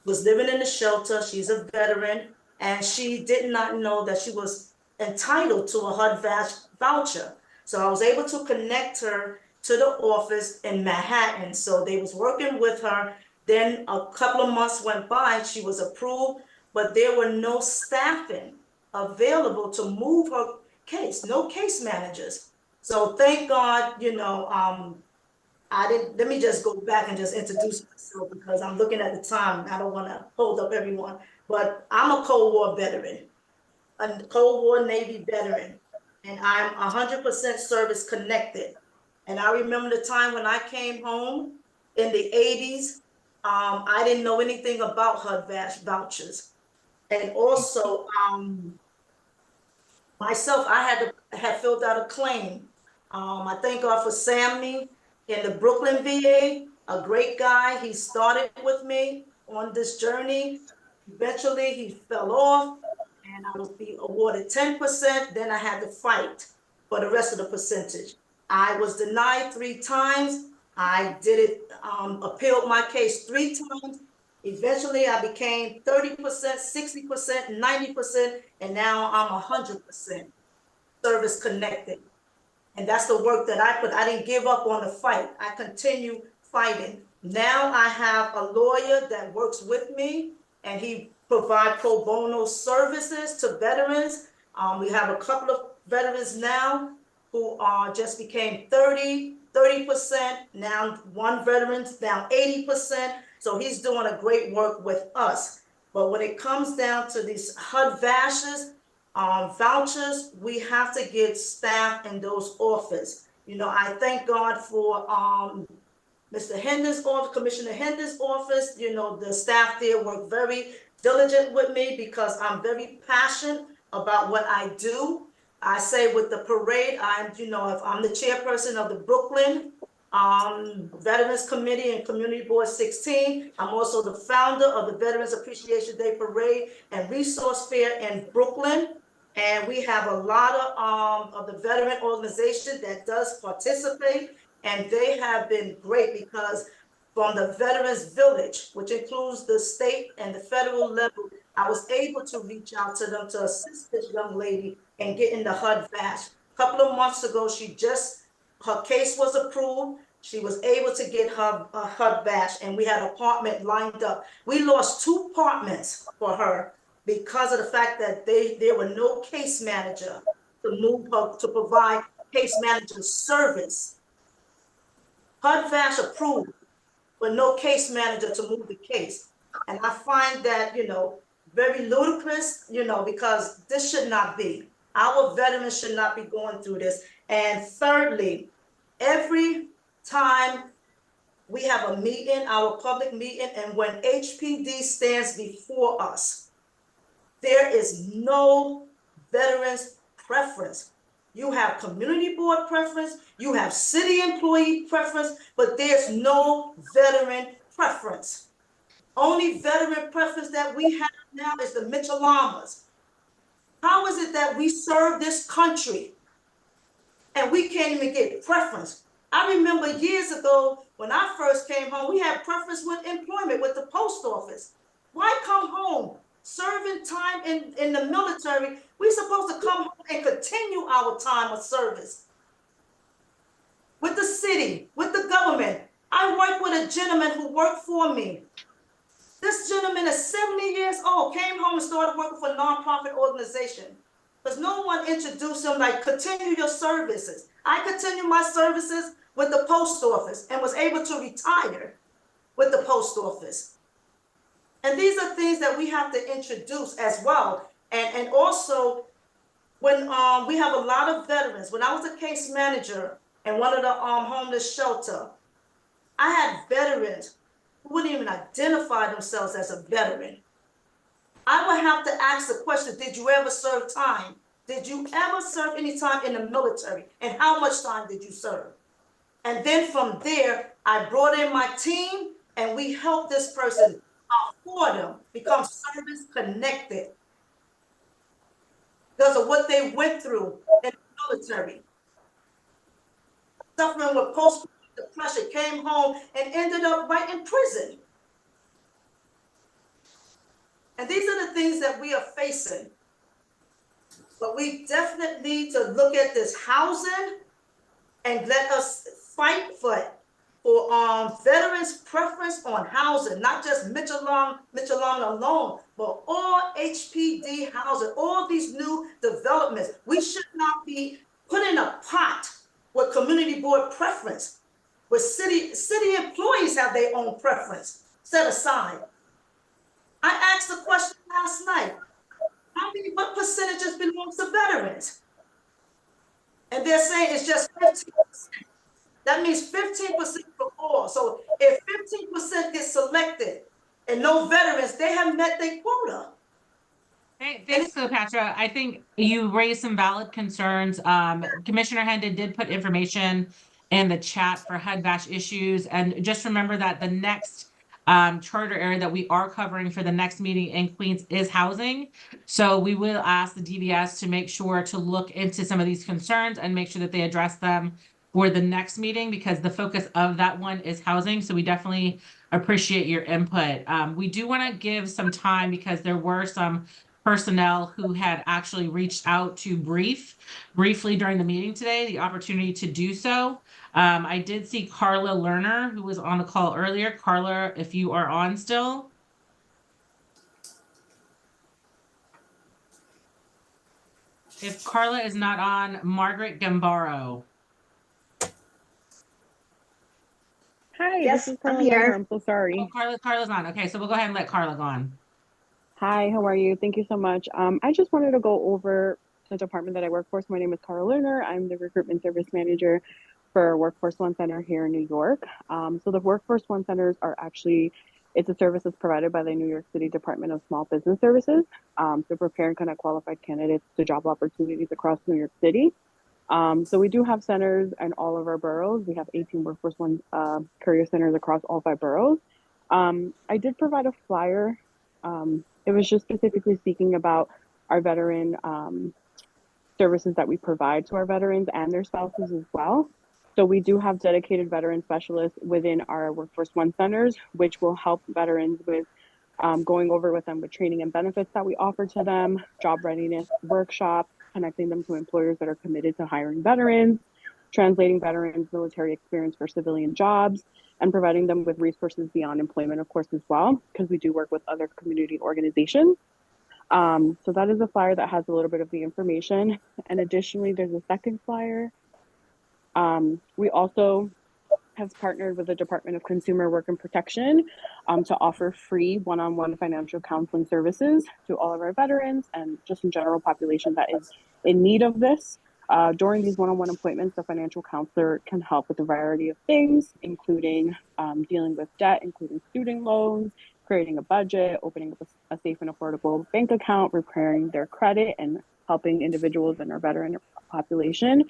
was living in a shelter. She's a veteran, and she did not know that she was entitled to a HUD-VASH voucher. So I was able to connect her to the office in Manhattan. So they was working with her. Then a couple of months went by, she was approved, but there were no staffing available to move her case, no case managers. So thank God, let me just go back and just introduce myself because I'm looking at the time. I don't want to hold up everyone, but I'm a Cold War veteran, a Cold War Navy veteran, and I'm 100% service connected. And I remember the time when I came home in the 80s, I didn't know anything about HUD vouchers. And also, myself, I had filled out a claim. I thank God for Sammy in the Brooklyn VA, a great guy. He started with me on this journey. Eventually, he fell off, and I was being awarded 10%. Then I had to fight for the rest of the percentage. I was denied 3 times. I did it, appealed my case 3 times. Eventually, I became 30%, 60%, 90%, and now I'm 100% service connected. And that's the work that I put. I didn't give up on the fight. I continue fighting. Now I have a lawyer that works with me, and he provides pro bono services to veterans. We have a couple of veterans now who just became 30%. Now one veteran's down 80%. So he's doing a great work with us. But when it comes down to these HUD vouchers, we have to get staff in those offices. I thank God for Mr. Hendon's office, Commissioner Hendon's office. The staff there work very diligent with me because I'm very passionate about what I do. I say with the parade, if I'm the chairperson of the Brooklyn Veterans Committee and Community Board 16. I'm also the founder of the Veterans Appreciation Day Parade and Resource Fair in Brooklyn. And we have a lot of the veteran organization that does participate, and they have been great because from the Veterans Village, which includes the state and the federal level, I was able to reach out to them to assist this young lady in getting the HUD badge. A couple of months ago, her case was approved. She was able to get her HUD badge, and we had an apartment lined up. We lost 2 apartments for her because of the fact that there were no case manager to move her, to provide case manager service. HUD badge approved, but no case manager to move the case. And I find that, very ludicrous, because this should not be. Our veterans should not be going through this. And thirdly, every time we have a meeting, our public meeting, and when HPD stands before us, there is no veterans preference. You have community board preference, you have city employee preference, but there's no veteran preference. Only veteran preference that we have now is the Mitchell-Lamas. How is it that we serve this country and we can't even get preference? I remember years ago when I first came home, we had preference with employment with the post office. Why come home? Serving time in the military, we're supposed to come home and continue our time of service with the city, with the government. I worked with a gentleman who worked for me. This gentleman is 70 years old, came home and started working for a nonprofit organization because no one introduced him like, continue your services. I continued my services with the post office and was able to retire with the post office. And these are things that we have to introduce as well. And also, when we have a lot of veterans, when I was a case manager in one of the homeless shelter, I had veterans who wouldn't even identify themselves as a veteran. I would have to ask the question, did you ever serve time? Did you ever serve any time in the military? And how much time did you serve? And then from there, I brought in my team and we helped this person afford them become service connected because of what they went through in the military. Suffering with post depression, came home and ended up right in prison. And these are the things that we are facing. But we definitely need to look at this housing and let us fight for veterans' preference on housing, not just Mitchell-Long alone, but all HPD housing, all these new developments. We should not be put in a pot with community board preference, where city employees have their own preference set aside. I asked the question last night, what percentages belongs to veterans? And they're saying it's just 15%. That means 15% for all. So if 15% is selected and no veterans, they have met their quota. Hey, thanks, Cleopatra. I think you raised some valid concerns. Commissioner Hendon did put information in the chat for HUD Bash issues. And just remember that the next charter area that we are covering for the next meeting in Queens is housing. So we will ask the DVS to make sure to look into some of these concerns and make sure that they address them for the next meeting, because the focus of that one is housing. So we definitely appreciate your input. We do want to give some time because there were some personnel who had actually reached out to briefly during the meeting today, the opportunity to do so. I did see Carla Lerner, who was on the call earlier. Carla, if you are on still. If Carla is not on, Margaret Gambaro. Hi, Yes, this is I'm Carla here. Lerner. I'm so sorry. Oh, Carla's on. Okay, so we'll go ahead and let Carla go on. Hi, how are you? Thank you so much. I just wanted to go over the department that I work for. So my name is Carla Lerner. I'm the recruitment service manager for Workforce One Center here in New York. So the Workforce One Centers are actually, it's a service that's provided by the New York City Department of Small Business Services to prepare and connect qualified candidates to job opportunities across New York City. So we do have centers in all of our boroughs. We have 18 Workforce One career centers across all 5 boroughs. I did provide a flyer. It was just specifically speaking about our veteran services that we provide to our veterans and their spouses as well. So we do have dedicated veteran specialists within our Workforce One centers, which will help veterans with going over with them with training and benefits that we offer to them, job readiness workshops, connecting them to employers that are committed to hiring veterans, translating veterans' military experience for civilian jobs, and providing them with resources beyond employment, of course, as well, because we do work with other community organizations. So that is a flyer that has a little bit of the information. And additionally, there's a second flyer. We also have partnered with the Department of Consumer Work and Protection to offer free one-on-one financial counseling services to all of our veterans and just in general population that is in need of this. During these one-on-one appointments, the financial counselor can help with a variety of things, including dealing with debt, including student loans, creating a budget, opening up a safe and affordable bank account, repairing their credit, and helping individuals in our veteran population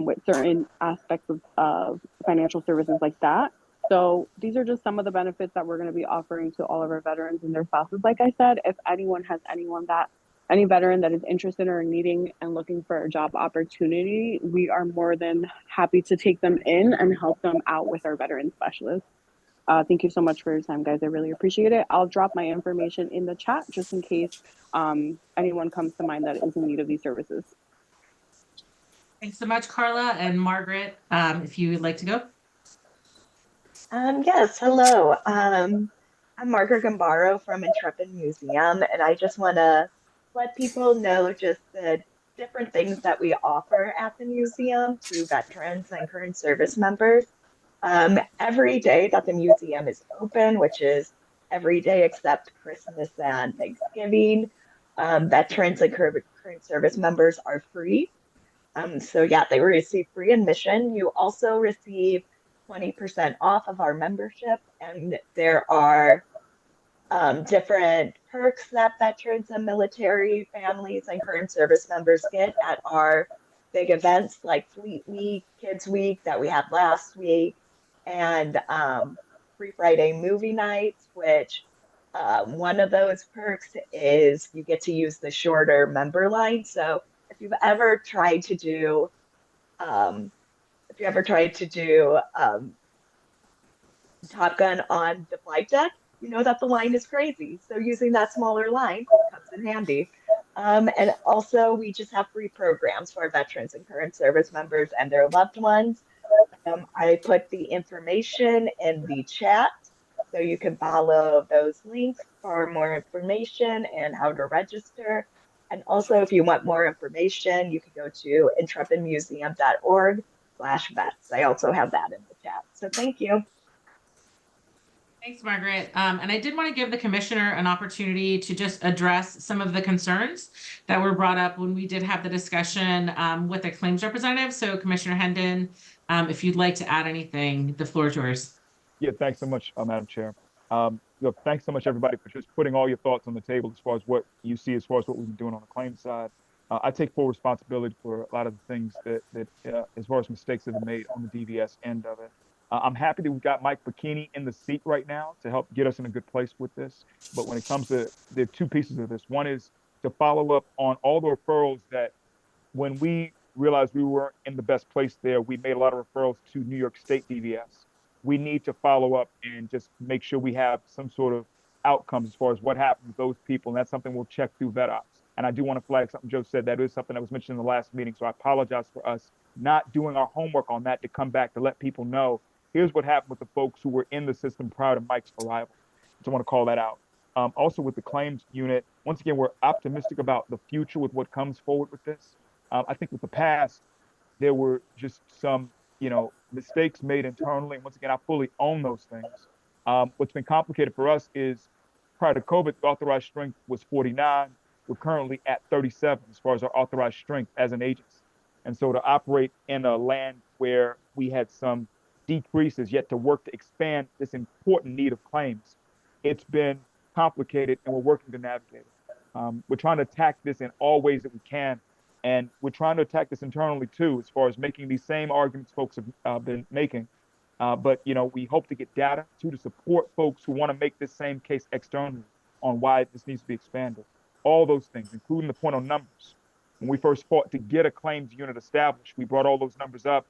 with certain aspects of financial services like that. So these are just some of the benefits that we're going to be offering to all of our veterans and their spouses. Like I said, if anyone has any veteran that is interested or needing and looking for a job opportunity, we are more than happy to take them in and help them out with our veteran specialists. Thank you so much for your time, guys. I really appreciate it. I'll drop my information in the chat just in case anyone comes to mind that is in need of these services. Thanks so much, Carla. And Margaret, if you would like to go. Yes, hello. I'm Margaret Gambaro from Intrepid Museum, and I just want to let people know just the different things that we offer at the museum to veterans and current service members. Every day that the museum is open, which is every day except Christmas and Thanksgiving, veterans and current service members are free. So yeah, they receive free admission. You also receive 20% off of our membership, and there are different perks that veterans and military families and current service members get at our big events like Fleet Week, Kids Week that we had last week, and Free Friday movie nights, which one of those perks is you get to use the shorter member line. So if you've ever tried to do Top Gun on the flight deck, you know that the line is crazy. So using that smaller line comes in handy. And also we just have free programs for our veterans and current service members and their loved ones. I put the information in the chat, so you can follow those links for more information and how to register. And also, if you want more information, you can go to intrepidmuseum.org/vets. I also have that in the chat. So thank you. Thanks, Margaret. And I did want to give the commissioner an opportunity to just address some of the concerns that were brought up when we did have the discussion with the claims representative. So Commissioner Hendon, if you'd like to add anything, the floor is yours. Yeah, thanks so much, Madam Chair. Look, thanks so much, everybody, for just putting all your thoughts on the table as far as what you see, as far as what we've been doing on the claims side. I take full responsibility for a lot of the things that as far as mistakes that have been made on the DVS end of it. I'm happy that we've got Mike Bikini in the seat right now to help get us in a good place with this. But when it comes to the two pieces of this, one is to follow up on all the referrals that when we realized we weren't in the best place there, we made a lot of referrals to New York State DVS. We need to follow up and just make sure we have some sort of outcomes as far as what happened with those people. And that's something we'll check through VetOps. And I do want to flag something Joe said. That is something that was mentioned in the last meeting. So I apologize for us not doing our homework on that to come back to let people know, here's what happened with the folks who were in the system prior to Mike's arrival. So I want to call that out. Also with the claims unit, once again, we're optimistic about the future with what comes forward with this. I think with the past, there were just some, mistakes made internally. And once again, I fully own those things. What's been complicated for us is prior to COVID, the authorized strength was 49. We're currently at 37 as far as our authorized strength as an agency. And so to operate in a land where we had some decreases, yet to work to expand this important need of claims, it's been complicated and we're working to navigate it. We're trying to attack this in all ways that we can. And we're trying to attack this internally too, as far as making these same arguments folks have been making. But we hope to get data to support folks who want to make this same case externally on why this needs to be expanded. All those things, including the point on numbers. When we first fought to get a claims unit established, we brought all those numbers up.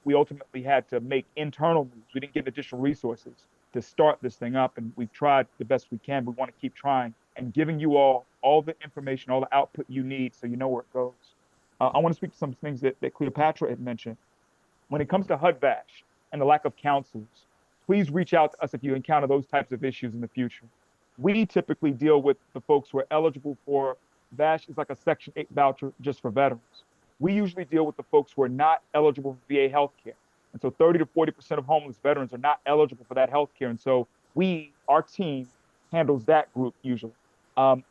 We ultimately had to make internal moves. We didn't get additional resources to start this thing up, and we've tried the best we can. We want to keep trying and giving you all the information, all the output you need so you know where it goes. I want to speak to some things that Cleopatra had mentioned. When it comes to HUD-VASH and the lack of counselors, please reach out to us if you encounter those types of issues in the future. We typically deal with the folks who are eligible for VASH is like a Section 8 voucher just for veterans. We usually deal with the folks who are not eligible for VA healthcare. And so 30 to 40% of homeless veterans are not eligible for that healthcare. And so our team handles that group usually.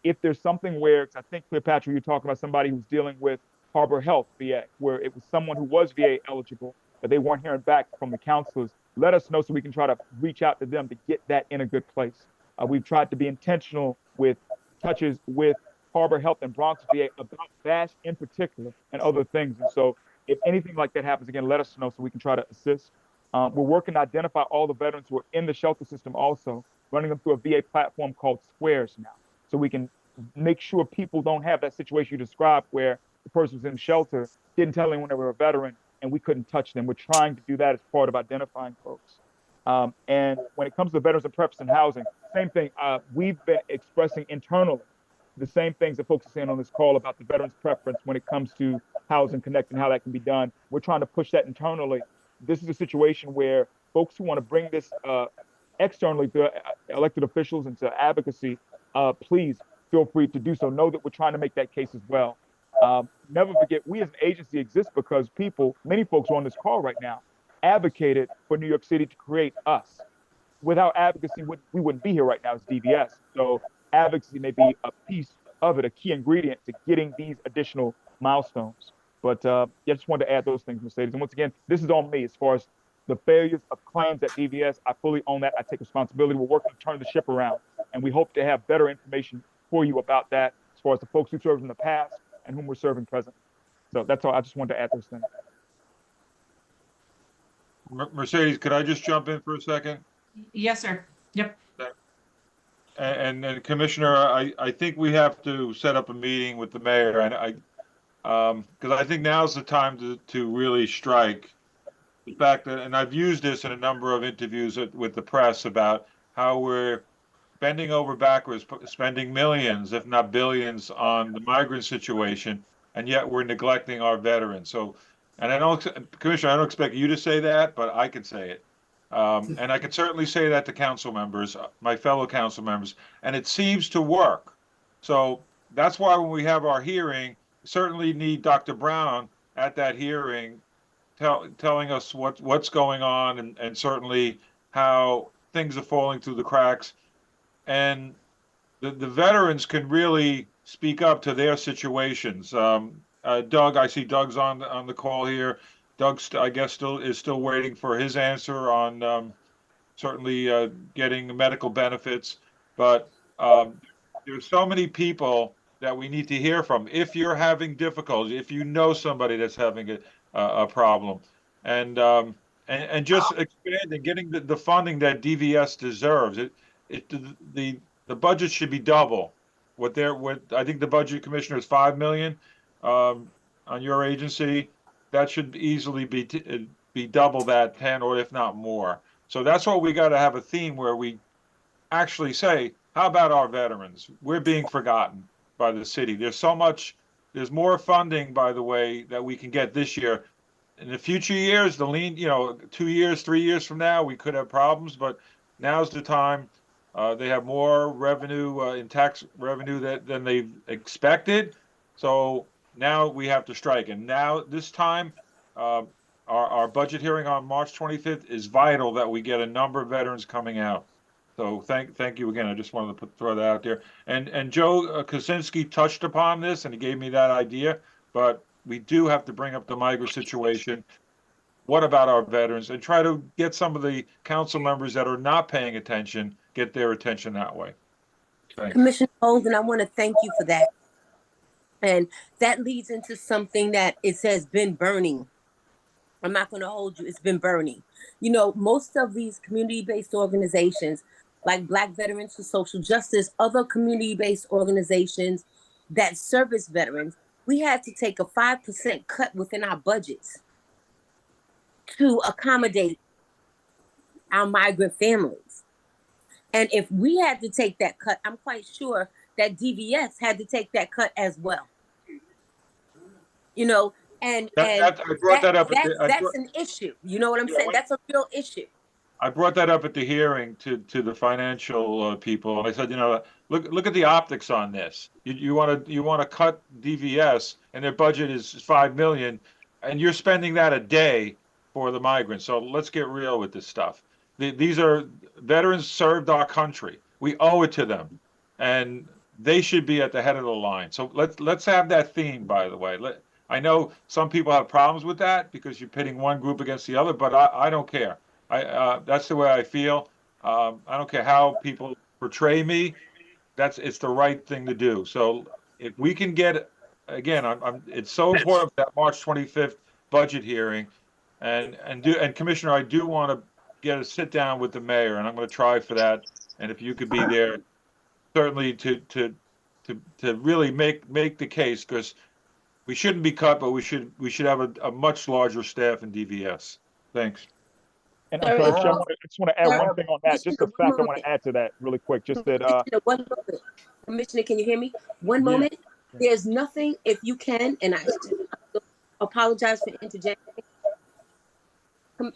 If there's something where, because I think Cleopatra, you're talking about somebody who's dealing with Harbor Health VA, where it was someone who was VA eligible, but they weren't hearing back from the counselors, let us know so we can try to reach out to them to get that in a good place. We've tried to be intentional with touches with Harbor Health and Bronx VA about VASH in particular and other things. And so if anything like that happens again, let us know so we can try to assist. We're working to identify all the veterans who are in the shelter system also, running them through a VA platform called Squares now. So we can make sure people don't have that situation you described where the person was in shelter, didn't tell anyone they were a veteran, and we couldn't touch them. We're trying to do that as part of identifying folks. And when it comes to veterans and preference in housing, same thing. We've been expressing internally the same things that folks are saying on this call about the veterans preference when it comes to Housing Connect and how that can be done. We're trying to push that internally. This is a situation where folks who want to bring this externally to elected officials and to advocacy, please feel free to do so. Know that we're trying to make that case as well. Never forget, we as an agency exist because many folks on this call right now, advocated for New York City to create us. Without advocacy, we wouldn't be here right now as DVS. So advocacy may be a piece of it, a key ingredient to getting these additional milestones. But I just wanted to add those things, Mercedes. And once again, this is on me as far as the failures of claims at DVS. I fully own that. I take responsibility. We're working to turn the ship around. And we hope to have better information for you about that as far as the folks who served in the past and whom we're serving presently. So that's all. I just wanted to add those things. Mercedes, could I just jump in for a second? Yes, sir. Yep. And Commissioner, I think we have to set up a meeting with the mayor, and because I think now's the time to really strike the fact that, and I've used this in a number of interviews with the press about how we're bending over backwards, spending millions, if not billions, on the migrant situation, and yet we're neglecting our veterans. So And I don't, Commissioner, I don't expect you to say that, but I can say it. And I can certainly say that to council members, my fellow council members, and it seems to work. So that's why when we have our hearing, certainly need Dr. Brown at that hearing telling us what's going on and certainly how things are falling through the cracks. And the veterans can really speak up to their situations. Doug, I see Doug's on the call here. Doug, I guess, still waiting for his answer on certainly getting medical benefits. But there's so many people that we need to hear from. If you're having difficulty, if you know somebody that's having a problem, and just expanding, getting the funding that DVS deserves. The budget should be double. What I think the budget, Commissioner, is 5 million on your agency. That should easily be double that, 10 or if not more. So that's what we got to have a theme where we actually say, how about our veterans? We're being forgotten by the city. There's more funding, by the way, that we can get this year. In the future years, 2 years, 3 years from now, we could have problems, but now's the time. They have more revenue in tax revenue than they've expected. So now we have to strike. And now this time, our budget hearing on March 25th is vital that we get a number of veterans coming out. So thank you again. I just wanted to throw that out there. And Joe Kosinski touched upon this and he gave me that idea, but we do have to bring up the migrant situation. What about our veterans? And try to get some of the council members that are not paying attention, get their attention that way. Thanks. Commissioner Holden, I want to thank you for that. And that leads into something that it says been burning. I'm not going to hold you. It's been burning. You know, most of these community-based organizations, like Black Veterans for Social Justice, other community-based organizations that service veterans, we had to take a 5% cut within our budgets to accommodate our migrant families. And if we had to take that cut, I'm quite sure that DVS had to take that cut as well. You know, and I brought that up. That's an issue. You know what I'm saying? That's a real issue. I brought that up at the hearing to the financial people, and I said, look at the optics on this. You want to cut DVS, and their budget is 5 million, and you're spending that a day for the migrants. So let's get real with this stuff. These are veterans served our country. We owe it to them, and they should be at the head of the line. So let's have that theme. By the way, I know some people have problems with that because you're pitting one group against the other, but I don't care. That's the way I feel. I don't care how people portray me. It's the right thing to do. So if we can get, again, it's so important that March 25th budget hearing, and Commissioner, I do want to get a sit down with the mayor, and I'm going to try for that. And if you could be there, certainly to really make the case, because we shouldn't be cut, but we should have a much larger staff in DVS. Thanks. And I just want to add one thing on that. Just the fact I want to add to that really quick. Just that. One moment. Commissioner, can you hear me? One moment. Yeah. There's nothing, if you can, and I apologize for interjecting.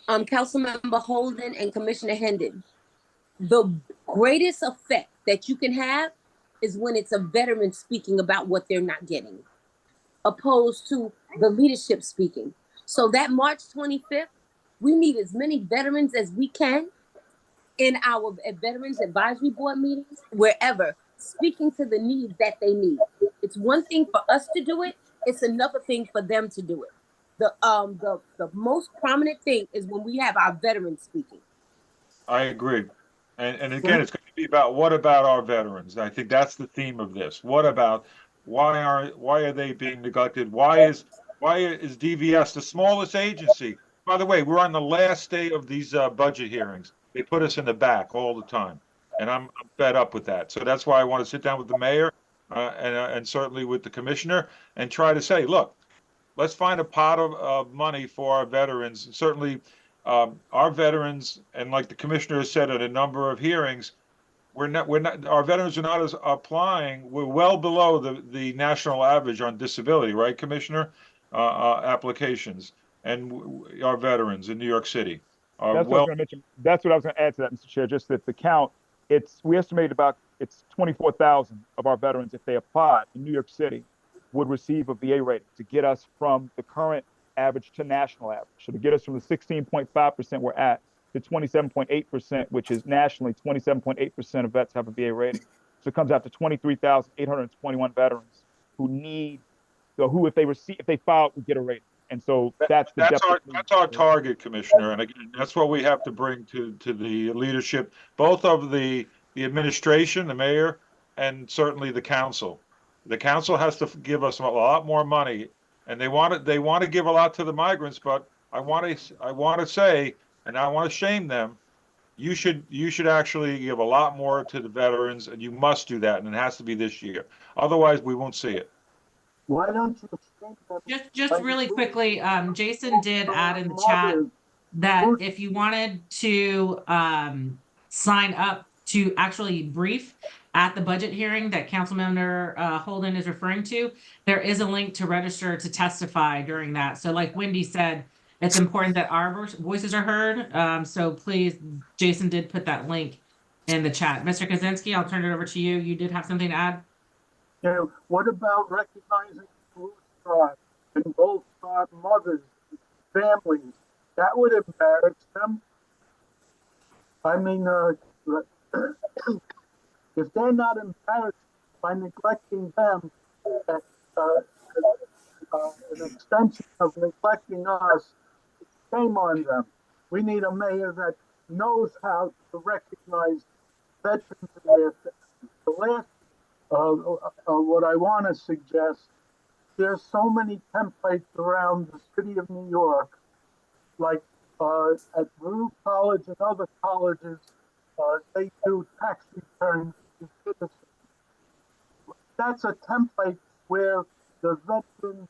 Councilmember Holden and Commissioner Hendon, the greatest effect that you can have is when it's a veteran speaking about what they're not getting, opposed to the leadership speaking. So that March 25th, we need as many veterans as we can in our Veterans Advisory Board meetings, wherever, speaking to the needs that they need. It's one thing for us to do it. It's another thing for them to do it. The most prominent thing is when we have our veterans speaking. I agree. And again, it's going to be about what about our veterans? I think that's the theme of this. What about why are they being neglected? Why is DVS the smallest agency? By the way, we're on the last day of these budget hearings. They put us in the back all the time, and I'm fed up with that. So that's why I want to sit down with the mayor and certainly with the commissioner and try to say, look, let's find a pot of money for our veterans. And certainly, our veterans, and like the commissioner has said at a number of hearings, our veterans are not applying. We're well below the national average on disability, right, Commissioner? Applications. and our veterans in New York City are That's what I was going to mention. That's what I was going to add to that, Mr. Chair. Just that the count, we estimate it's 24,000 of our veterans, if they applied in New York City, would receive a VA rating to get us from the current average to national average. So to get us from the 16.5% we're at to 27.8%, which is nationally 27.8% of vets have a VA rating. So it comes out to 23,821 veterans who if they filed would get a rating. And so that's our target, Commissioner. And again, that's what we have to bring to the leadership, both of the administration, the mayor, and certainly the council. The council has to give us a lot more money, and they want to give a lot to the migrants, but I want to say, and I want to shame them, you should actually give a lot more to the veterans, and you must do that, and it has to be this year. Otherwise, we won't see it. Why don't you? Just really quickly, Jason did add in the chat that if you wanted to sign up to actually brief at the budget hearing that Councilmember Holden is referring to, there is a link to register to testify during that. So like Wendy said, it's important that our voices are heard. So please, Jason did put that link in the chat. Mr. Kaczynski, I'll turn it over to you. You did have something to add? Yeah, what about recognizing Blue Star and Gold Star mothers, families? That would embarrass them. I mean, if they're not embarrassed by neglecting them, an extension of neglecting us, shame on them. We need a mayor that knows how to recognize veterans in their families. The last what I want to suggest, there's so many templates around the city of New York, like at Brew College and other colleges, they do tax returns to citizens. That's a template where the veterans,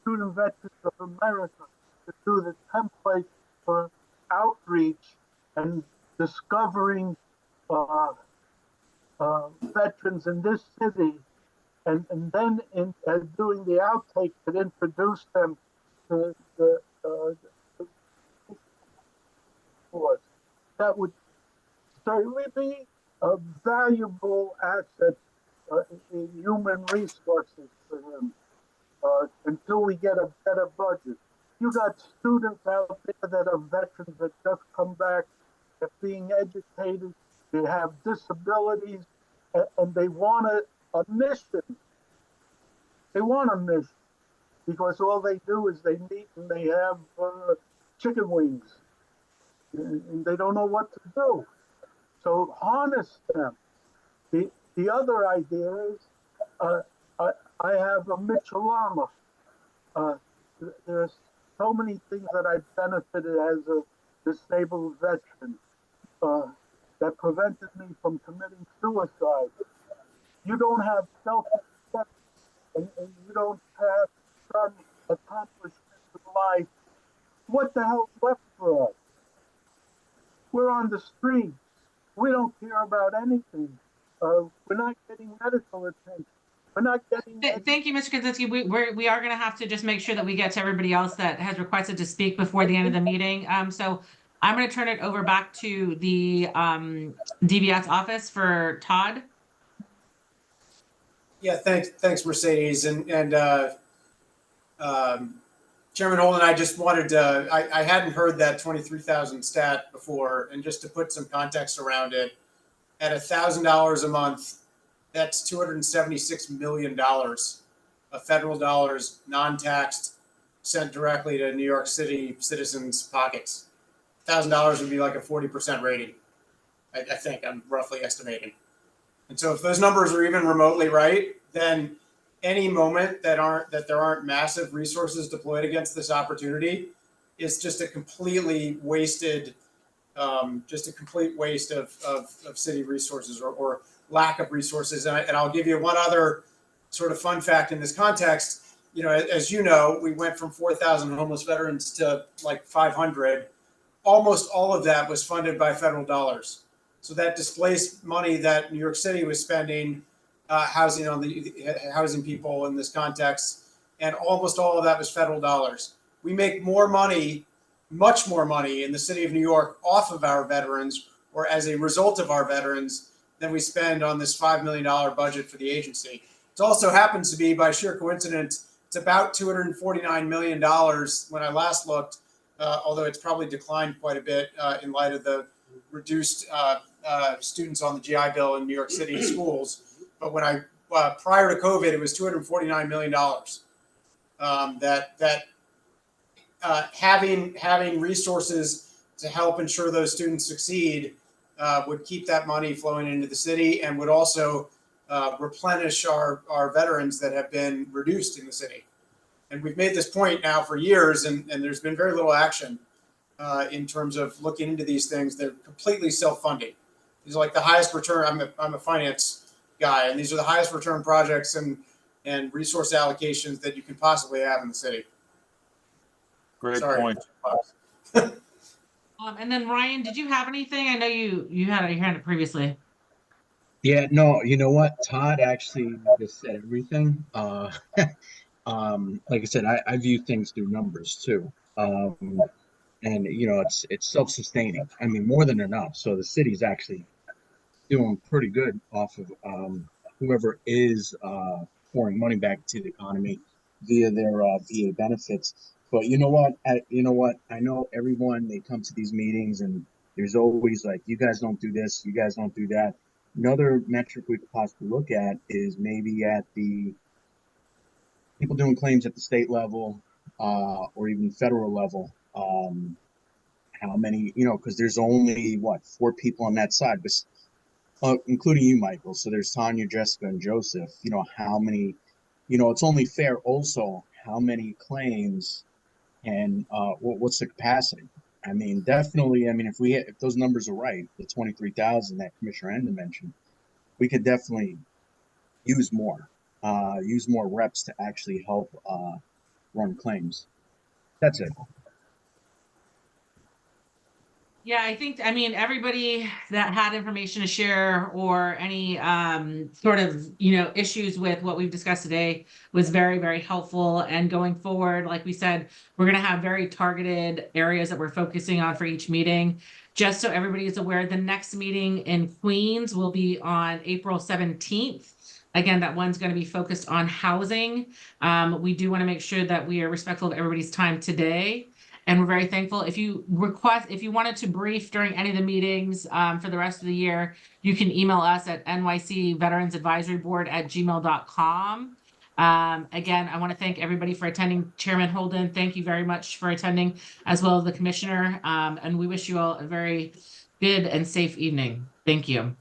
student veterans of America, to do the template for outreach and discovering veterans in this city, and then doing the outtake that introduce them to the force. That would certainly be a valuable asset in human resources for him until we get a better budget. You got students out there that are veterans that just come back, they're being educated, they have disabilities, and they want a mission. They want a mission because all they do is they meet and they have chicken wings, and they don't know what to do. So harness them. The other idea is I have a Mitchell Lama. There's so many things that I've benefited as a disabled veteran that prevented me from committing suicide. You don't have self-respect and you don't have some accomplishments in life. What the hell's left for us? We're on the streets. We don't care about anything. We're not getting medical attention. We're not getting. Thank you, Mr. Kaczynski. We are going to have to just make sure that we get to everybody else that has requested to speak before the end of the meeting. So I'm going to turn it over back to the DVS office for Todd. Yeah, thanks, Mercedes, and Chairman Holden. I just wanted to. I hadn't heard that 23,000 stat before, and just to put some context around it, at $1,000 a month, that's $276 million of federal dollars, non-taxed, sent directly to New York City citizens' pockets. $1,000 would be like a 40% rating. I think I'm roughly estimating. And so if those numbers are even remotely right, then any moment that there aren't massive resources deployed against this opportunity is just a completely wasted, complete waste of city resources or lack of resources. And I'll give you one other sort of fun fact in this context. You know, as you know, we went from 4,000 homeless veterans to like 500. Almost all of that was funded by federal dollars. So that displaced money that New York City was spending housing people in this context, and almost all of that was federal dollars. we make more money, much more money in the city of New York off of our veterans or as a result of our veterans than we spend on this $5 million budget for the agency. It also happens to be, by sheer coincidence, it's about $249 million when I last looked, although it's probably declined quite a bit in light of the reduced students on the GI Bill in New York City schools. But when I prior to COVID, it was $249 million. Having resources to help ensure those students succeed would keep that money flowing into the city and would also replenish our veterans that have been reduced in the city. And we've made this point now for years, and there's been very little action in terms of looking into these things. They're completely self-funding. These are like the highest return. I'm a finance guy, and these are the highest return projects and resource allocations that you can possibly have in the city. Great Sorry. point. And then Ryan, did you have anything? I know you had your hand up previously. Yeah, no, you know what? Todd actually just said everything. Like I said, I view things through numbers too. And you know, it's self-sustaining. I mean, more than enough. So the city's actually doing pretty good off of whoever is pouring money back to the economy via their VA benefits. But you know what? I know everyone, they come to these meetings and there's always like, you guys don't do this, you guys don't do that. Another metric we could possibly look at is maybe at the people doing claims at the state level or even federal level. How many, you know, because there's only, 4 people on that side, but including you, Michael. So there's Tanya, Jessica, and Joseph. You know, how many, you know, it's only fair also how many claims and what's the capacity? I mean, definitely, I mean, if those numbers are right, the 23,000 that Commissioner Enda mentioned, we could definitely use more reps to actually help run claims. That's it. Yeah, I mean, everybody that had information to share or any sort of, issues with what we've discussed today was very, very helpful. And going forward, like we said, we're going to have very targeted areas that we're focusing on for each meeting. Just so everybody is aware, the next meeting in Queens will be on April 17th. Again, that one's going to be focused on housing. We do want to make sure that we are respectful of everybody's time today. And we're very thankful. If you wanted to brief during any of the meetings for the rest of the year, you can email us at nycveteransadvisoryboard@gmail.com. Again, I want to thank everybody for attending. Chairman Holden, thank you very much for attending, as well as the commissioner. And we wish you all a very good and safe evening. Thank you.